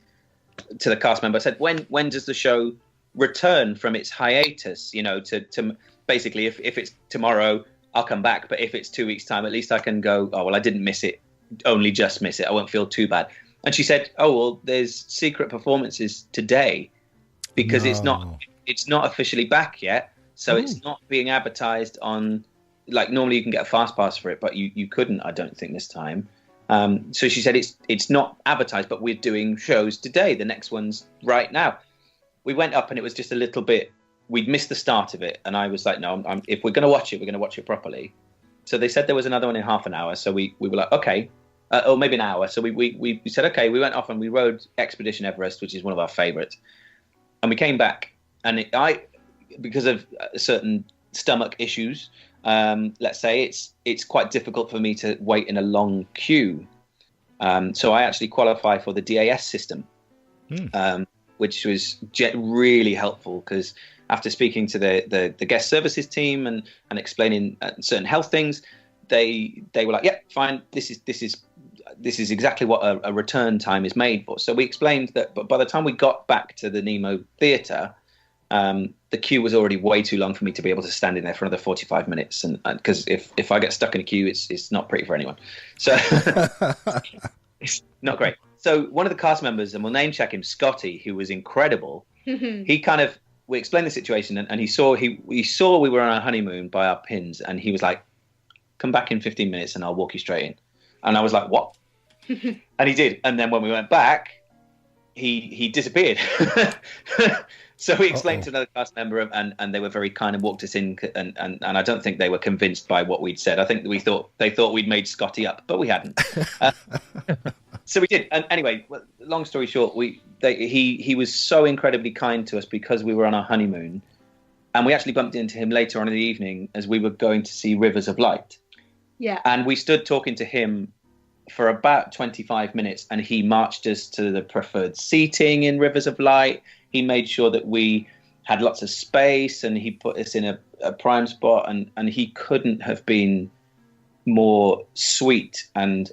to the cast member, I said, when does the show return from its hiatus? To basically, if it's tomorrow, I'll come back. But if it's 2 weeks' time, at least I can go, oh, well, I didn't miss it, only just miss it. I won't feel too bad. And she said, oh, well, there's secret performances today because it's not officially back yet. So it's not being advertised on, like, normally you can get a fast pass for it, but you couldn't, I don't think, this time. So she said it's not advertised, but we're doing shows today. The next one's right now. We went up and it was just a little bit, we'd missed the start of it. And I was like, no, if we're going to watch it, we're going to watch it properly. So they said there was another one in half an hour. So we were like, okay, or maybe an hour. So we said, okay, we went off and we rode Expedition Everest, which is one of our favorites. And we came back and because of certain stomach issues, let's say, it's quite difficult for me to wait in a long queue. So I actually qualify for the DAS system, which was really helpful because after speaking to the guest services team and explaining certain health things, they were like, "Yep, fine. This is exactly what a return time is made for." So we explained that, but by the time we got back to the Nemo Theatre, the queue was already way too long for me to be able to stand in there for another 45 minutes. And because if I get stuck in a queue, it's not pretty for anyone. So it's not great. So one of the cast members, and we'll name check him, Scotty, who was incredible. We explained the situation and he saw we were on our honeymoon by our pins. And he was like, come back in 15 minutes and I'll walk you straight in. And I was like, what? And he did. And then when we went back, he disappeared. So we explained to another cast member, and they were very kind and walked us in. And I don't think they were convinced by what we'd said. I think they thought we'd made Scotty up, but we hadn't. So we did. And anyway, long story short, he was so incredibly kind to us because we were on our honeymoon, and we actually bumped into him later on in the evening as we were going to see Rivers of Light. Yeah. And we stood talking to him for about 25 minutes, and he marched us to the preferred seating in Rivers of Light. He made sure that we had lots of space, and he put us in a prime spot, and he couldn't have been more sweet and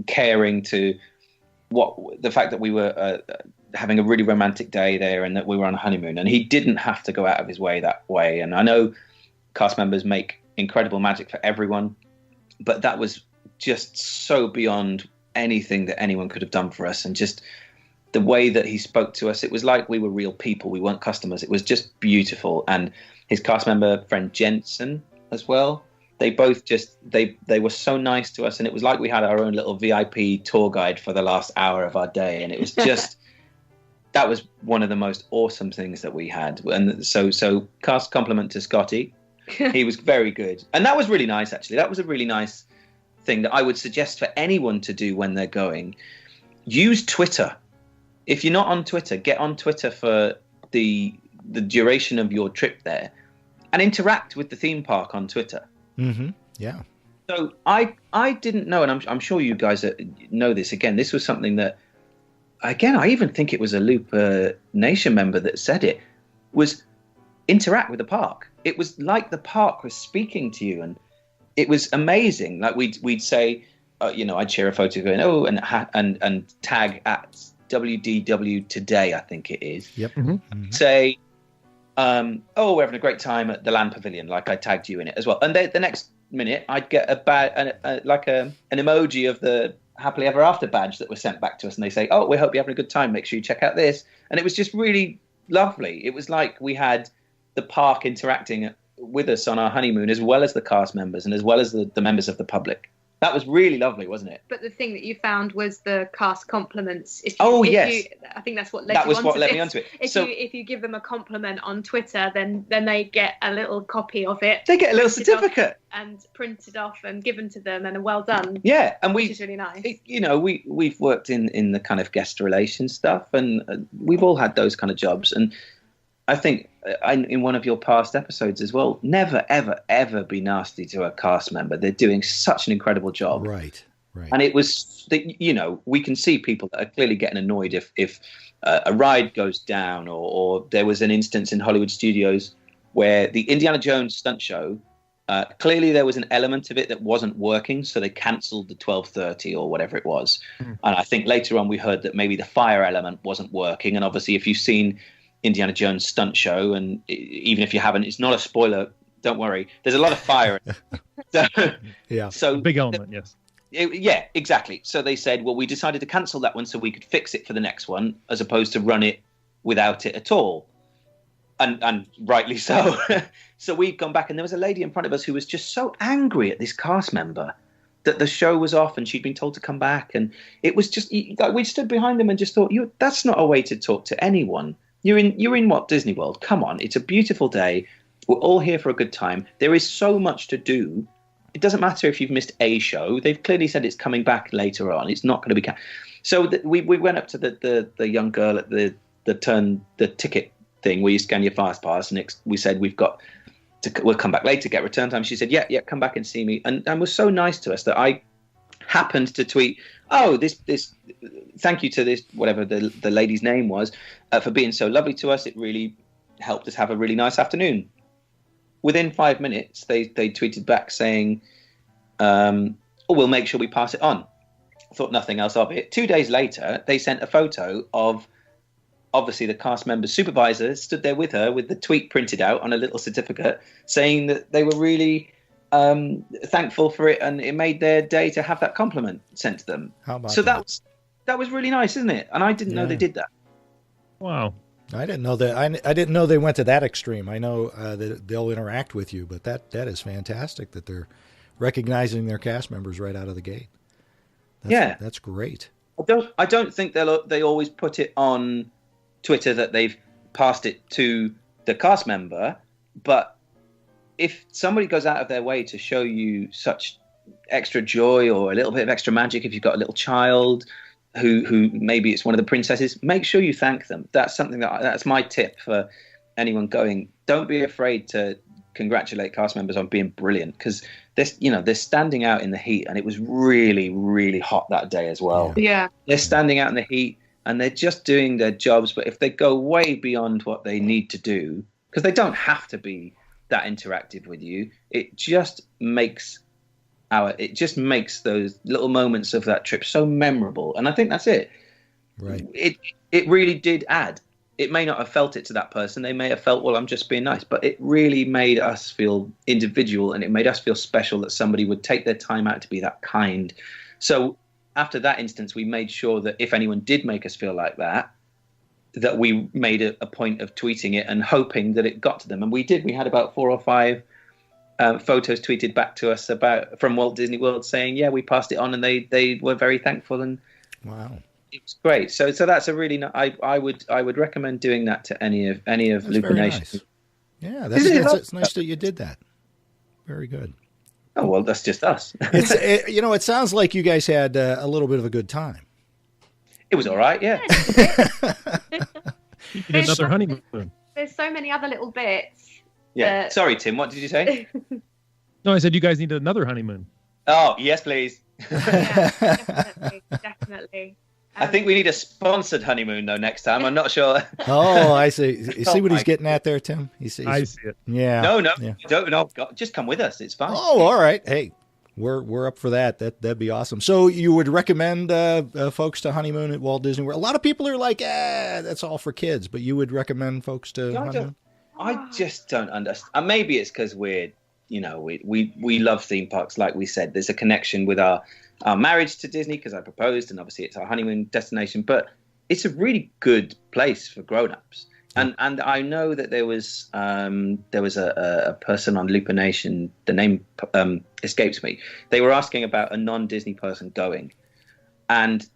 caring to the fact that we were having a really romantic day there and that we were on a honeymoon, and he didn't have to go out of his way that way. And I know cast members make incredible magic for everyone, but that was just so beyond anything that anyone could have done for us. And just the way that he spoke to us, it was like we were real people. We weren't customers. It was just beautiful. And his cast member friend Jensen as well, they both just, they were so nice to us. And it was like we had our own little VIP tour guide for the last hour of our day. And it was just, that was one of the most awesome things that we had. And so cast compliment to Scotty. He was very good. And that was really nice, actually. That was a really nice thing that I would suggest for anyone to do when they're going. Use Twitter. If you're not on Twitter, get on Twitter for the duration of your trip there and interact with the theme park on Twitter. Mm-hmm. Yeah. So I didn't know, and I'm sure you guys know this. Again, this was something that, again, I even think it was a Loop Nation member that said it, was interact with the park. It was like the park was speaking to you, and it was amazing. Like we'd say, I'd share a photo going, and tag at WDW Today, I think it is. Yep. Mm-hmm. Say, we're having a great time at the Land Pavilion, like I tagged you in it as well. And the next minute, I'd get an emoji of the Happily Ever After badge that was sent back to us, and they say, we hope you're having a good time. Make sure you check out this. And it was just really lovely. It was like we had the park interacting with us on our honeymoon, as well as the cast members and as well as the members of the public. That was really lovely, wasn't it? But the thing that you found was the cast compliments. Yes. I think that's what led me onto it. If you give them a compliment on Twitter, then they get a little copy of it. They get a little certificate. And printed off and given to them, and a well done. Yeah, and which is really nice. We've worked in the kind of guest relations stuff, and we've all had those kind of jobs. And I think in one of your past episodes as well, never, ever, ever be nasty to a cast member. They're doing such an incredible job. Right. And it was, we can see people that are clearly getting annoyed if a ride goes down, or there was an instance in Hollywood Studios where the Indiana Jones stunt show, clearly there was an element of it that wasn't working, so they cancelled the 12:30 or whatever it was. And I think later on we heard that maybe the fire element wasn't working. And obviously if you've seen Indiana Jones stunt show, and even if you haven't, it's not a spoiler Don't worry. There's a lot of fire. So, Yeah. A big element, yes. Yeah, exactly. So they said, well, we decided to cancel that one so we could fix it for the next one, as opposed to run it without it at all. And rightly so. So we'd gone back, and there was a lady in front of us who was just so angry at this cast member that the show was off and she'd been told to come back. And it was just, like, we stood behind them and just thought, that's not a way to talk to anyone. You're in Walt Disney World. Come on. It's a beautiful day. We're all here for a good time. There is so much to do. It doesn't matter if you've missed a show. They've clearly said it's coming back later on. It's not going to be. So we went up to the young girl at the ticket thing where you scan your fast pass, and we said we'll come back later, get return time. She said, yeah, come back and see me, and was so nice to us that I happened to tweet, this thank you to this, whatever the lady's name was, for being so lovely to us. It really helped us have a really nice afternoon. Within 5 minutes, they tweeted back saying, we'll make sure we pass it on. Thought nothing else of it. 2 days later, they sent a photo of, obviously, the cast member's supervisor stood there with her with the tweet printed out on a little certificate saying that they were really thankful for it, and it made their day to have that compliment sent to them. How about so that was really nice, isn't it? And I didn't know they did that. Wow. I didn't know that. I didn't know they went to that extreme. I know that they'll interact with you, but that is fantastic that they're recognizing their cast members right out of the gate. That's great. I don't think they always put it on Twitter that they've passed it to the cast member, but if somebody goes out of their way to show you such extra joy or a little bit of extra magic, if you've got a little child who maybe it's one of the princesses, make sure you thank them. That's something that's my tip for anyone going. Don't be afraid to congratulate cast members on being brilliant, because they're standing out in the heat, and it was really, really hot that day as well. Yeah. They're standing out in the heat and they're just doing their jobs, but if they go way beyond what they need to do, because they don't have to be that interactive with you, it just makes those little moments of that trip so memorable. And I think that's it. Right. It really did add. It may not have felt it to that person. They may have felt, well, I'm just being nice. But it really made us feel individual, and it made us feel special that somebody would take their time out to be that kind. So after that instance, we made sure that if anyone did make us feel like that we made a point of tweeting it and hoping that it got to them. And we did. We had about 4 or 5 photos tweeted back to us from Walt Disney World saying, yeah, we passed it on, and they were very thankful. And wow, it was great. So that's a really I would recommend doing that to any of Looper Nation. Nice. Yeah, it's nice that you did that. Very good. Oh well, that's just us. It sounds like you guys had a little bit of a good time. It was all right, yeah. You did another honeymoon. There's so many other little bits. Yeah. Sorry, Tim. What did you say? No, I said you guys needed another honeymoon. Oh, yes, please. Yeah, definitely. I think we need a sponsored honeymoon, though, next time. I'm not sure. Oh, I see. You see what he's getting at there, Tim? I see it. Yeah. No, yeah. Don't. No, just come with us. It's fine. Oh, all right. Hey, we're up for that. That'd be awesome. So you would recommend folks to honeymoon at Walt Disney World? A lot of people are like, that's all for kids, but you would recommend folks to honeymoon? I just don't understand. Maybe it's because we love theme parks. Like we said, there's a connection with our marriage to Disney because I proposed, and obviously it's our honeymoon destination. But it's a really good place for grown-ups. And I know that there was a person on Looper Nation, the name escapes me. They were asking about a non-Disney person going, and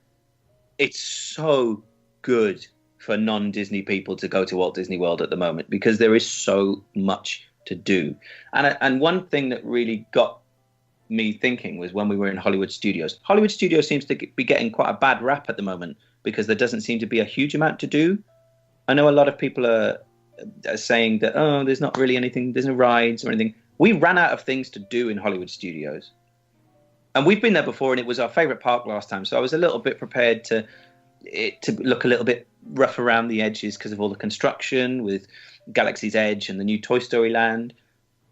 it's so good for non-Disney people to go to Walt Disney World at the moment because there is so much to do. And one thing that really got me thinking was when we were in Hollywood Studios. Hollywood Studios seems to be getting quite a bad rap at the moment because there doesn't seem to be a huge amount to do. I know a lot of people are saying that, there's not really anything, there's no rides or anything. We ran out of things to do in Hollywood Studios. And we've been there before, and it was our favorite park last time. So I was a little bit prepared to look a little bit rough around the edges because of all the construction with Galaxy's Edge and the new Toy Story Land.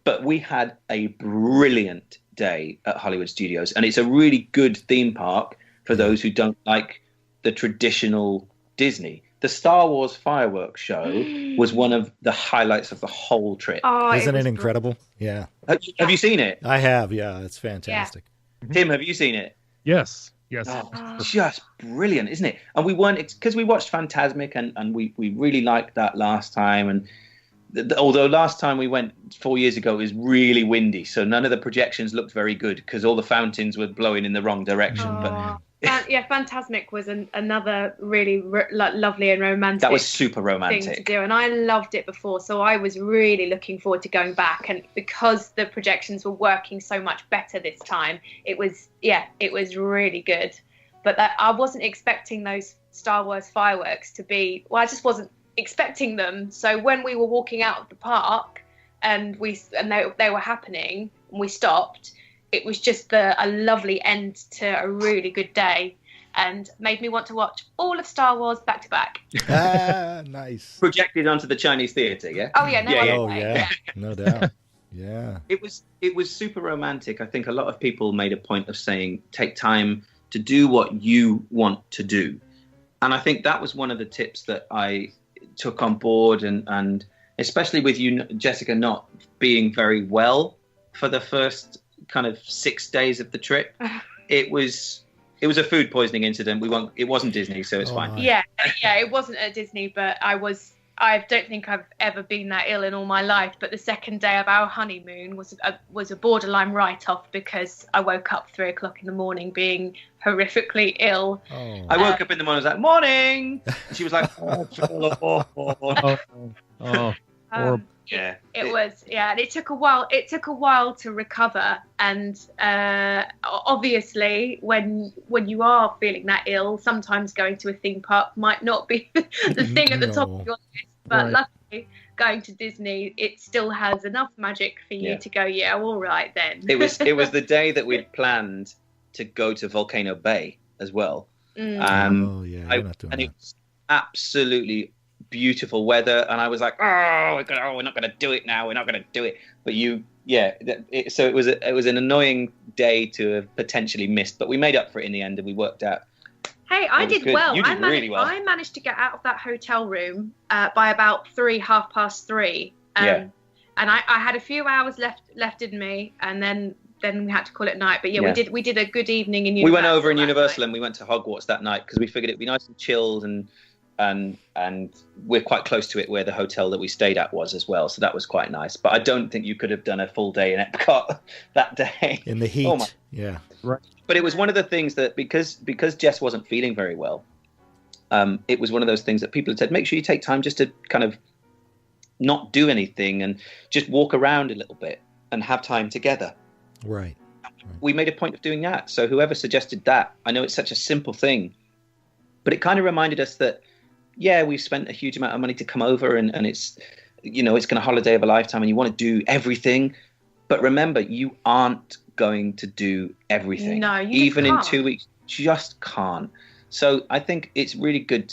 But we had a brilliant day at Hollywood Studios, and it's a really good theme park for those who don't like the traditional Disney. the Star Wars fireworks show was one of the highlights of the whole trip. Oh, Isn't it incredible? Yeah. Have you seen it? I have. Yeah, it's fantastic. Tim, have you seen it? Yes. Yes. Oh, just brilliant, isn't it? And we weren't, because we watched Fantasmic and we really liked that last time. And although last time we went 4 years ago, it was really windy, so none of the projections looked very good because all the fountains were blowing in the wrong direction. Yeah, Fantasmic was another really lovely and romantic. That was super romantic thing to do, and I loved it before, so I was really looking forward to going back. And because the projections were working so much better this time, it was really good. But I wasn't expecting those Star Wars fireworks to be. Well, I just wasn't expecting them. So when we were walking out of the park and they were happening and we stopped, it was just a lovely end to a really good day and made me want to watch all of Star Wars back to back. Nice. Projected onto the Chinese theatre, yeah? Oh yeah, No doubt. Yeah. It was super romantic. I think a lot of people made a point of saying take time to do what you want to do. And I think that was one of the tips that I took on board, and especially with you, Jessica, not being very well for the first kind of 6 days of the trip. It was a food poisoning incident. It wasn't Disney, so it's fine. Yeah, it wasn't at Disney, but I don't think I've ever been that ill in all my life. But the second day of our honeymoon was a borderline write-off because I woke up 3 o'clock in the morning being horrifically ill. I woke up in the morning, I was like, morning! And she was like, yeah. And it took a while. It took a while to recover, and obviously, when you are feeling that ill, sometimes going to a theme park might not be the thing at the top of your list. But luckily, going to Disney, it still has enough magic for you to go, yeah, all right then. It was the day that we'd planned to go to Volcano Bay as well. You're not doing that. It was absolutely beautiful weather, and I was like, we're not going to do it now. We're not going to do it. But so it was an annoying day to have potentially missed, but we made up for it in the end, and we worked out. Hey, I did well. You did really well. I managed to get out of that hotel room by about 3:30. And I had a few hours left in me, and then we had to call it night. But we did a good evening in Universal. We went over in Universal and we went to Hogwarts that night because we figured it'd be nice and chilled, and we're quite close to it where the hotel that we stayed at was as well. So that was quite nice. But I don't think you could have done a full day in Epcot that day. In the heat. Right. But it was one of the things that because Jess wasn't feeling very well, it was one of those things that people had said, make sure you take time just to kind of not do anything and just walk around a little bit and have time together. Right. We made a point of doing that. So whoever suggested that, I know it's such a simple thing, but it kind of reminded us that, we've spent a huge amount of money to come over and it's, it's going to holiday of a lifetime and you want to do everything. But remember, you aren't going to do everything. No, you even can't. in 2 weeks, just can't. So I think it's really good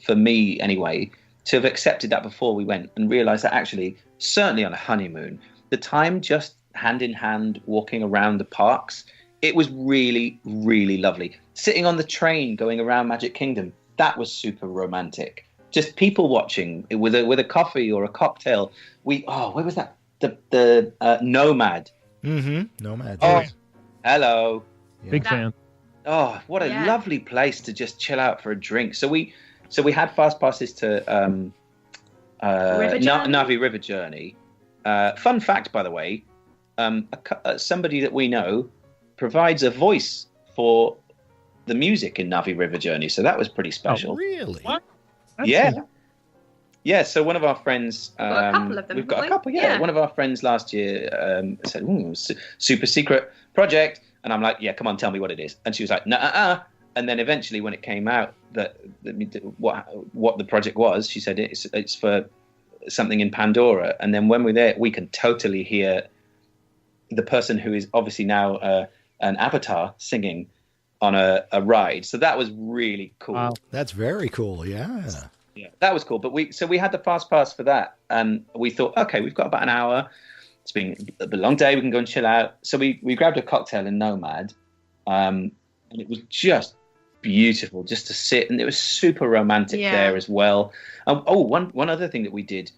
for me anyway, to have accepted that before we went and realized that actually, certainly on a honeymoon, the time just hand in hand walking around the parks, it was really, really lovely. Sitting on the train going around Magic Kingdom, that was super romantic. Just people watching with a coffee or a cocktail. Where was that? The Nomad. Mm-hmm. Nomad. Oh, hello. Big fan. Oh, what a lovely place to just chill out for a drink. So we had fast passes to Navi River Journey. Fun fact, by the way, somebody that we know provides a voice for the music in Navi River Journey, so that was pretty special. Oh, really? What? Yeah. So one of our friends, We've got a couple of them. We've got a couple. Yeah. One of our friends last year said, "Super secret project," and I'm like, "Yeah, come on, tell me what it is." And she was like, "Nah." And then eventually, when it came out that what the project was, she said it's for something in Pandora. And then when we're there, we can totally hear the person who is obviously now an avatar singing on a ride. So that was really cool. Wow. That's very cool. Yeah, that was cool. But we had the fast pass for that, and we thought, okay, we've got about an hour. It's been a long day. We can go and chill out. So we grabbed a cocktail in Nomad, and it was just beautiful just to sit, and it was super romantic there as well. One other thing that we did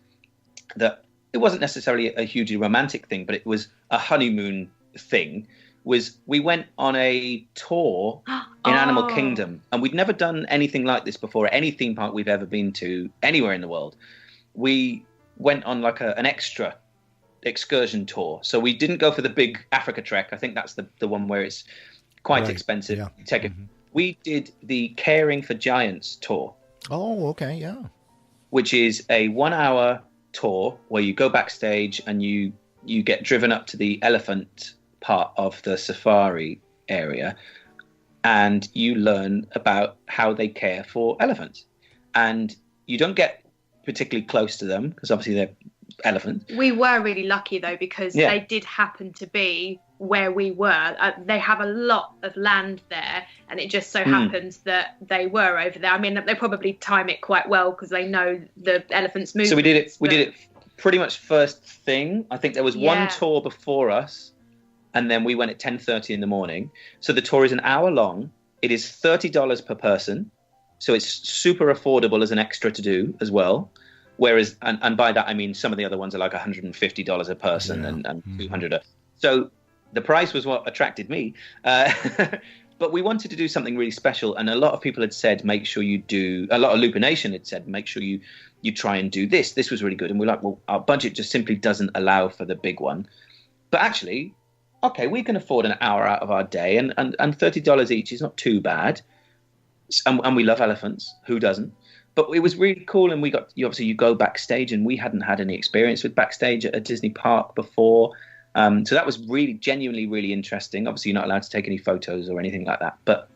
that it wasn't necessarily a hugely romantic thing, but it was a honeymoon thing, was we went on a tour in Animal Kingdom, and we'd never done anything like this before at any theme park we've ever been to anywhere in the world. We went on like an extra excursion tour. So we didn't go for the big Africa trek. I think that's the one where it's quite expensive. Yeah. We did the Caring for Giants tour. Oh, okay, yeah. Which is a 1-hour tour where you go backstage and you get driven up to the elephant part of the safari area, and you learn about how they care for elephants. And you don't get particularly close to them because obviously they're elephants. We were really lucky though, because they did happen to be where we were. They have a lot of land there, and it just so happens that they were over there. I mean, they probably time it quite well because they know the elephants move. So we did it pretty much first thing. I think there was one tour before us, and then we went at 10:30 in the morning. So the tour is an hour long. It is $30 per person, so it's super affordable as an extra to do as well. Whereas, and by that I mean some of the other ones are like $150 a person and $200. So the price was what attracted me. But we wanted to do something really special, and a lot of people had said, make sure you do. A lot of Looper Nation had said, make sure you try and do this. This was really good, and we're like, well, our budget just simply doesn't allow for the big one. But actually, okay, we can afford an hour out of our day, and $30 each is not too bad. And we love elephants. Who doesn't? But it was really cool, and you go backstage, and we hadn't had any experience with backstage at a Disney park before. So that was really, genuinely, really interesting. Obviously, you're not allowed to take any photos or anything like that. But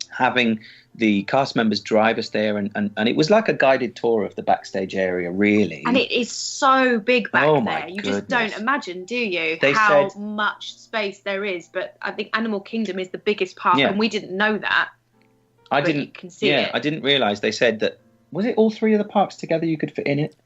having the cast members drive us there, and it was like a guided tour of the backstage area, really. And it is so big back there. You just don't imagine, do you, how much space there is. But I think Animal Kingdom is the biggest park, and we didn't know that. I didn't realise. They said that, was it all three of the parks together you could fit in it?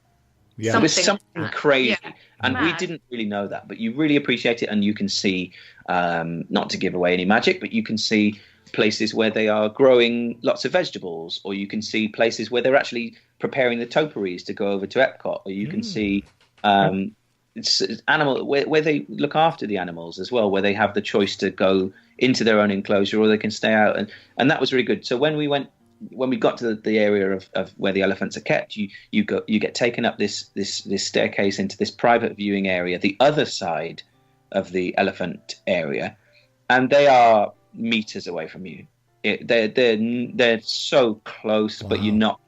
Yeah. It was something crazy. Yeah. And we didn't really know that, but you really appreciate it, and you can see, not to give away any magic, but you can see places where they are growing lots of vegetables, or you can see places where they're actually preparing the topiaries to go over to Epcot, or you can see it's animal where they look after the animals as well, where they have the choice to go into their own enclosure or they can stay out, and that was really good. So when we got to the area of where the elephants are kept, you get taken up this staircase into this private viewing area, the other side of the elephant area, and they are meters away from you. They're so close, but you're not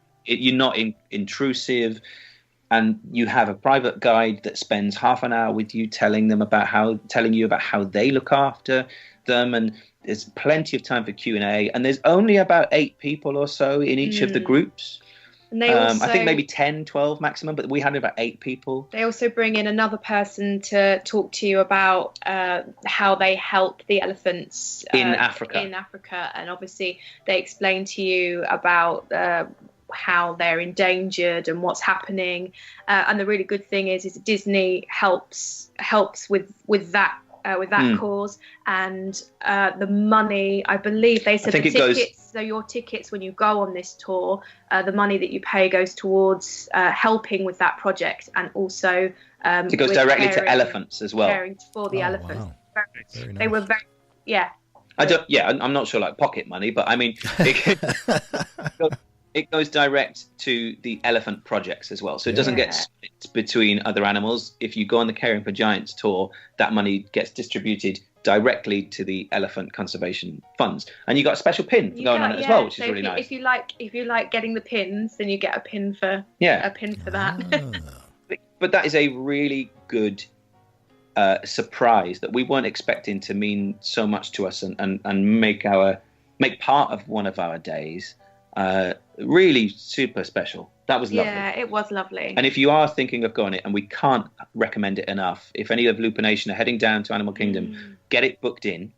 intrusive, and you have a private guide that spends half an hour with you telling you about how they look after them, and there's plenty of time for Q&A, and there's only about 8 people or so in each of the groups. And they also, I think maybe 10, 12 maximum, but we had about 8 people. They also bring in another person to talk to you about how they help the elephants in Africa. And obviously they explain to you about how they're endangered and what's happening. And the really good thing is Disney helps with that. With that cause, and the money, I believe they said so your tickets when you go on this tour, the money that you pay goes towards helping with that project, and also it goes directly to elephants as well. Caring for the elephants. Wow. Very nice. They were very I'm not sure like pocket money, but I mean it goes direct to the elephant projects as well. So it doesn't get split between other animals. If you go on the Caring for Giants tour, that money gets distributed directly to the elephant conservation funds. And you got a special pin going on it as well, which is really nice. If you like getting the pins, then you get a pin for that. But that is a really good surprise that we weren't expecting to mean so much to us and make part of one of our days. Really super special. That was lovely. Yeah, it was lovely. And if you are thinking of going it, and we can't recommend it enough, if any of Looper Nation are heading down to Animal Kingdom, get it booked in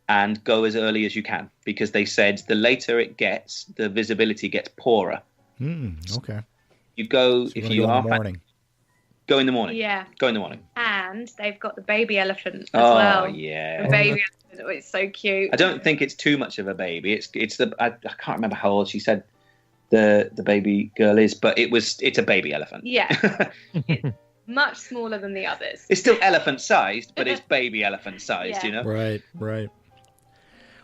and go as early as you can, because they said the later it gets, the visibility gets poorer. Okay. You go so if you go are in the morning. Go in the morning. Yeah. Go in the morning. And they've got the baby elephant as well. Oh yeah. The baby elephant it's so cute. I don't think it's too much of a baby. It's the I can't remember how old she said the baby girl is, but it's a baby elephant. Yeah. It's much smaller than the others. It's still elephant sized, but it's baby elephant sized, you know? Right.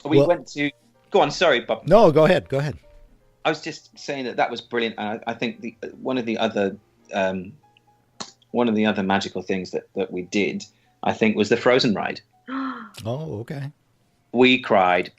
We went to go on, sorry, Bob. No, go ahead. I was just saying that was brilliant, and I think one of the other magical things that we did, I think, was the Frozen ride. Oh, okay. We cried.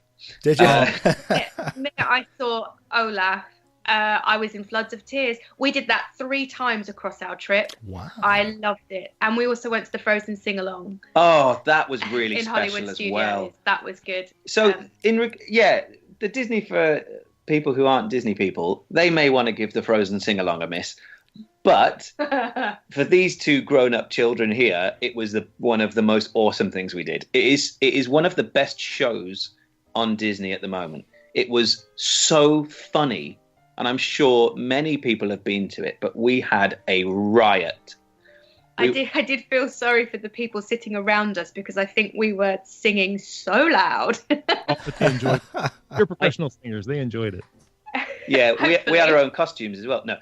Did you? The minute I saw Olaf, I was in floods of tears. We did that 3 times across our trip. Wow. I loved it. And we also went to the Frozen sing-along. Oh, that was really in special Hollywood as Studios. well. That was good. So, the Disney, for people who aren't Disney people, they may want to give the Frozen sing-along a miss. But for these 2 grown-up children here, it was one of the most awesome things we did. It is one of the best shows on Disney at the moment. It was so funny, and I'm sure many people have been to it, but we had a riot. I did feel sorry for the people sitting around us because I think we were singing so loud. But they enjoyed it. They're professional singers. They enjoyed it. Yeah, we had our own costumes as well. No.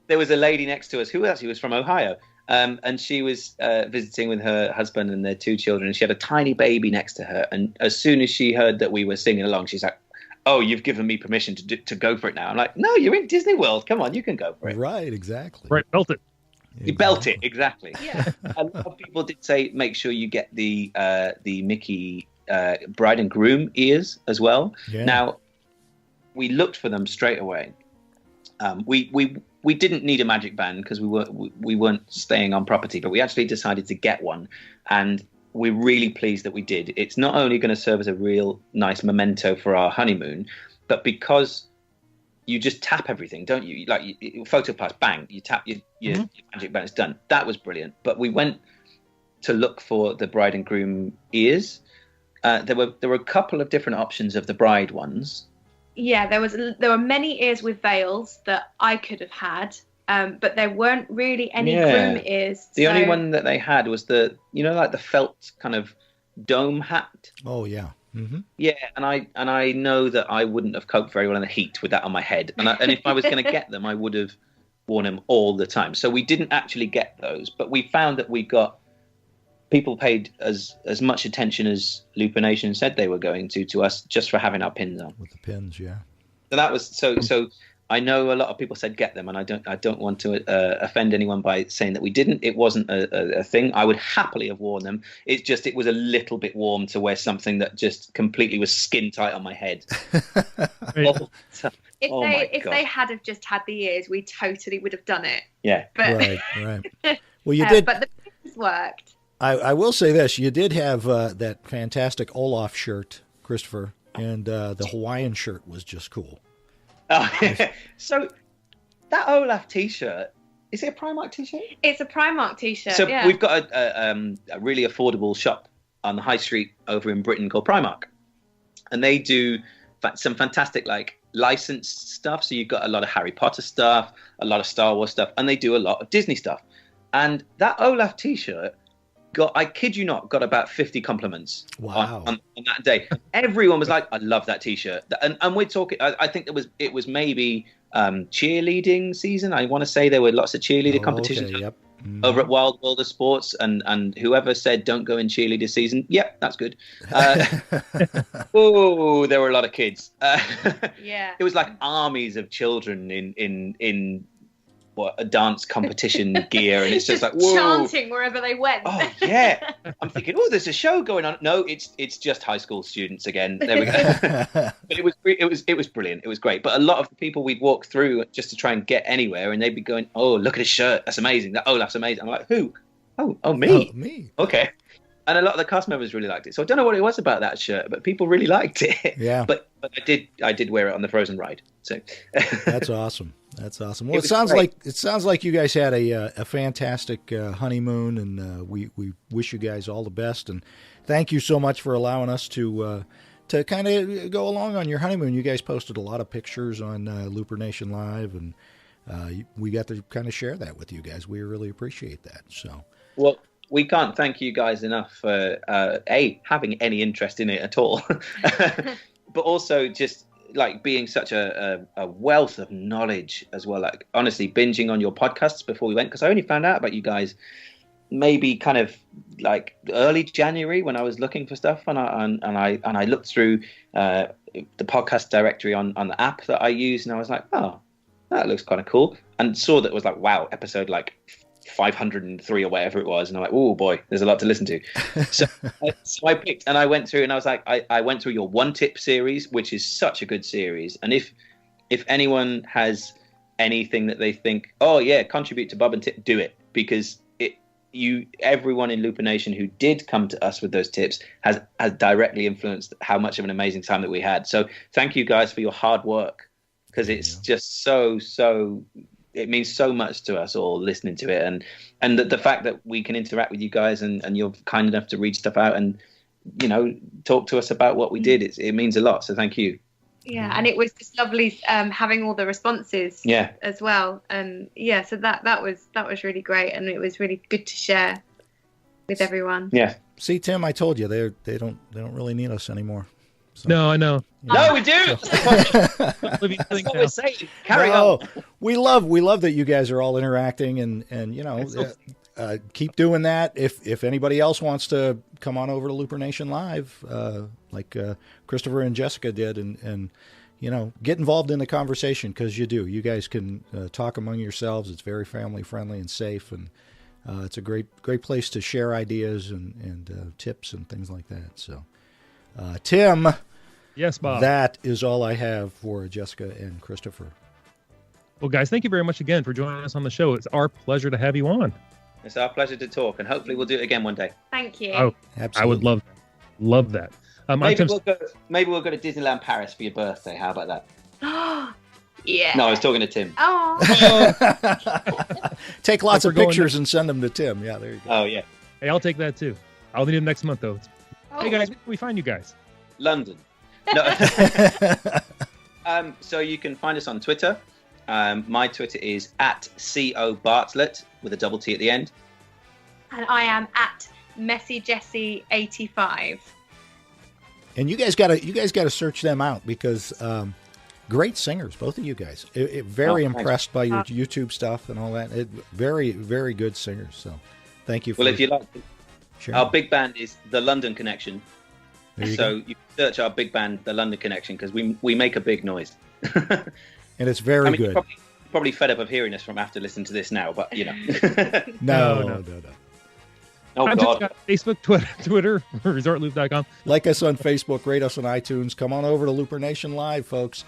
There was a lady next to us who actually was from Ohio, and she was visiting with her husband and their 2 children, and she had a tiny baby next to her. And as soon as she heard that we were singing along, she's like, "Oh, you've given me permission to go for it now." I'm like, "No, you're in Disney World. Come on, you can go for it." Right, exactly. Right, belt it. You belt it, exactly. Yeah. A lot of people did say make sure you get the Mickey bride and groom ears as well. Yeah. Now, we looked for them straight away. We didn't need a magic band because we weren't staying on property, but we actually decided to get one, and we're really pleased that we did. It's not only going to serve as a real nice memento for our honeymoon, but because you just tap everything, don't you? Like photo pass, bang, you tap your magic band, it's done. That was brilliant. But we went to look for the bride and groom ears. There were a couple of different options of the bride ones. Yeah, there were many ears with veils that I could have had, but there weren't really any groom ears. The only one that they had was like the felt kind of dome hat. Oh yeah. Mm-hmm. Yeah, and I know that I wouldn't have coped very well in the heat with that on my head, and if I was going to get them, I would have worn them all the time. So we didn't actually get those, but we found that people paid as much attention as Looper Nation said they were going to us just for having our pins on. With the pins, yeah. So that was so. I know a lot of people said get them, and I don't want to offend anyone by saying that we didn't. It wasn't a thing. I would happily have worn them. It was a little bit warm to wear something that just completely was skin tight on my head. If they had have just had the ears, we totally would have done it. Yeah, but, right. Well, you did, but the pins worked. I will say this: you did have that fantastic Olaf shirt, Christopher, and the Hawaiian shirt was just cool. So that Olaf T-shirt, is it a Primark T-shirt? It's a Primark T-shirt. So yeah. we've got a really affordable shop on the high street over in Britain called Primark, and they do some fantastic licensed stuff. So you've got a lot of Harry Potter stuff, a lot of Star Wars stuff, and they do a lot of Disney stuff. And that Olaf T-shirt I kid you not, got about 50 compliments. Wow. on that day. Everyone was like, "I love that T-shirt," and we're talking. I think it was maybe cheerleading season. I want to say there were lots of cheerleader competitions over at Wild World of Sports, and whoever said don't go in cheerleader season, yep, that's good. Oh, there were a lot of kids. Yeah, it was like armies of children in a dance competition gear, and it's just like whoa, chanting wherever they went. Oh yeah, I'm thinking, oh, there's a show going on. No, it's just high school students again. There we go. But it was brilliant. It was great. But a lot of the people we'd walk through just to try and get anywhere, and they'd be going, "Oh, look at his shirt. That's amazing. That's amazing." I'm like, who? Oh, me. Oh, me. Okay. And a lot of the cast members really liked it. So I don't know what it was about that shirt, but people really liked it. Yeah. But I did wear it on the Frozen ride. So that's awesome. That's awesome. Well, it sounds like you guys had a fantastic honeymoon, and we wish you guys all the best. And thank you so much for allowing us to kind of go along on your honeymoon. You guys posted a lot of pictures on Looper Nation Live, and we got to kind of share that with you guys. We really appreciate that. So well. we can't thank you guys enough for having any interest in it at all, but also just like being such a wealth of knowledge as well. Like honestly, binging on your podcasts before we went, because I only found out about you guys maybe kind of like early January when I was looking for stuff, and I looked through the podcast directory on the app that I use, and I was like, oh, that looks kind of cool, and saw that it was like, wow, episode like 503 or whatever it was, and I'm like, oh boy, there's a lot to listen to. So I picked, and I went through, and I was like, I went through your one tip series, which is such a good series, and if anyone has anything that they think, oh yeah, contribute to Bob and Tip, do it, because everyone in Looper Nation who did come to us with those tips has directly influenced how much of an amazing time that we had. So thank you guys for your hard work, because it's just so it means so much to us all listening to it, and the fact that we can interact with you guys and you're kind enough to read stuff out and talk to us about what we did. It means a lot. So thank you. Yeah, and it was just lovely having all the responses as well. And so that was really great, and it was really good to share with everyone. Yeah. See, Tim, I told you they don't really need us anymore. So. No, I know. No, we do. That's what we're saying. Carry on. We love that you guys are all interacting and keep doing that. If anybody else wants to come on over to Looper Nation Live, like Christopher and Jessica did, and get involved in the conversation, because you guys can talk among yourselves. It's very family friendly and safe, and it's a great place to share ideas and tips and things like that. So, Tim. Yes, Bob. That is all I have for Jessica and Christopher. Well, guys, thank you very much again for joining us on the show. It's our pleasure to have you on. It's our pleasure to talk, and hopefully we'll do it again one day. Thank you. Oh, absolutely. I would love that. Maybe we'll go to Disneyland Paris for your birthday. How about that? Yeah. No, I was talking to Tim. Oh. Take lots of pictures and send them to Tim. Yeah, there you go. Oh, yeah. Hey, I'll take that too. I'll need them next month, though. Hey, guys, where can we find you guys? London. No. So you can find us on Twitter. My Twitter is @CO Bartlett with a double T at the end. And I am @MessyJessie85. And you guys gotta search them out, because great singers, both of you guys. Very impressed by your YouTube stuff and all that. Very, very good singers. So thank you. Well, if you like, sharing. Our big band is the London Connection. You can search our big band, the London Connection, because we make a big noise. And it's very good. You're probably fed up of hearing us from after listening to this now, but No. Oh, God. Facebook, Twitter, ResortLoop.com. Like us on Facebook, rate us on iTunes. Come on over to Looper Nation Live, folks,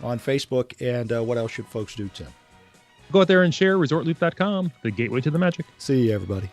on Facebook. And what else should folks do, Tim? Go out there and share ResortLoop.com, the gateway to the magic. See you, everybody.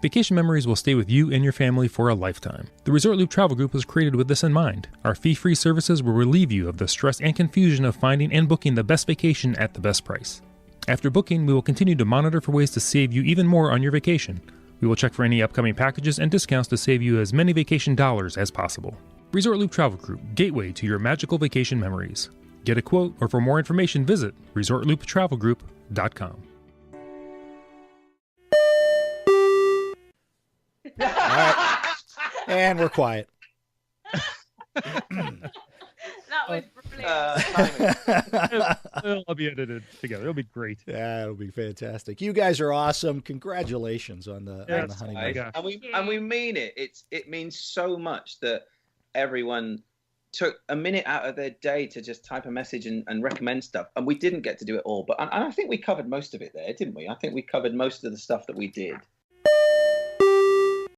Vacation memories will stay with you and your family for a lifetime. The Resort Loop Travel Group was created with this in mind. Our fee-free services will relieve you of the stress and confusion of finding and booking the best vacation at the best price. After booking, we will continue to monitor for ways to save you even more on your vacation. We will check for any upcoming packages and discounts to save you as many vacation dollars as possible. Resort Loop Travel Group, gateway to your magical vacation memories. Get a quote, or for more information, visit ResortLoopTravelGroup.com. All right. And we're quiet. That was brilliant. It'll be edited together. It'll be great. Yeah, it'll be fantastic. You guys are awesome. Congratulations on the honeymoon. And we mean it. It means so much that everyone took a minute out of their day to just type a message and recommend stuff. And we didn't get to do it all, but I think we covered most of it there, didn't we? I think we covered most of the stuff that we did.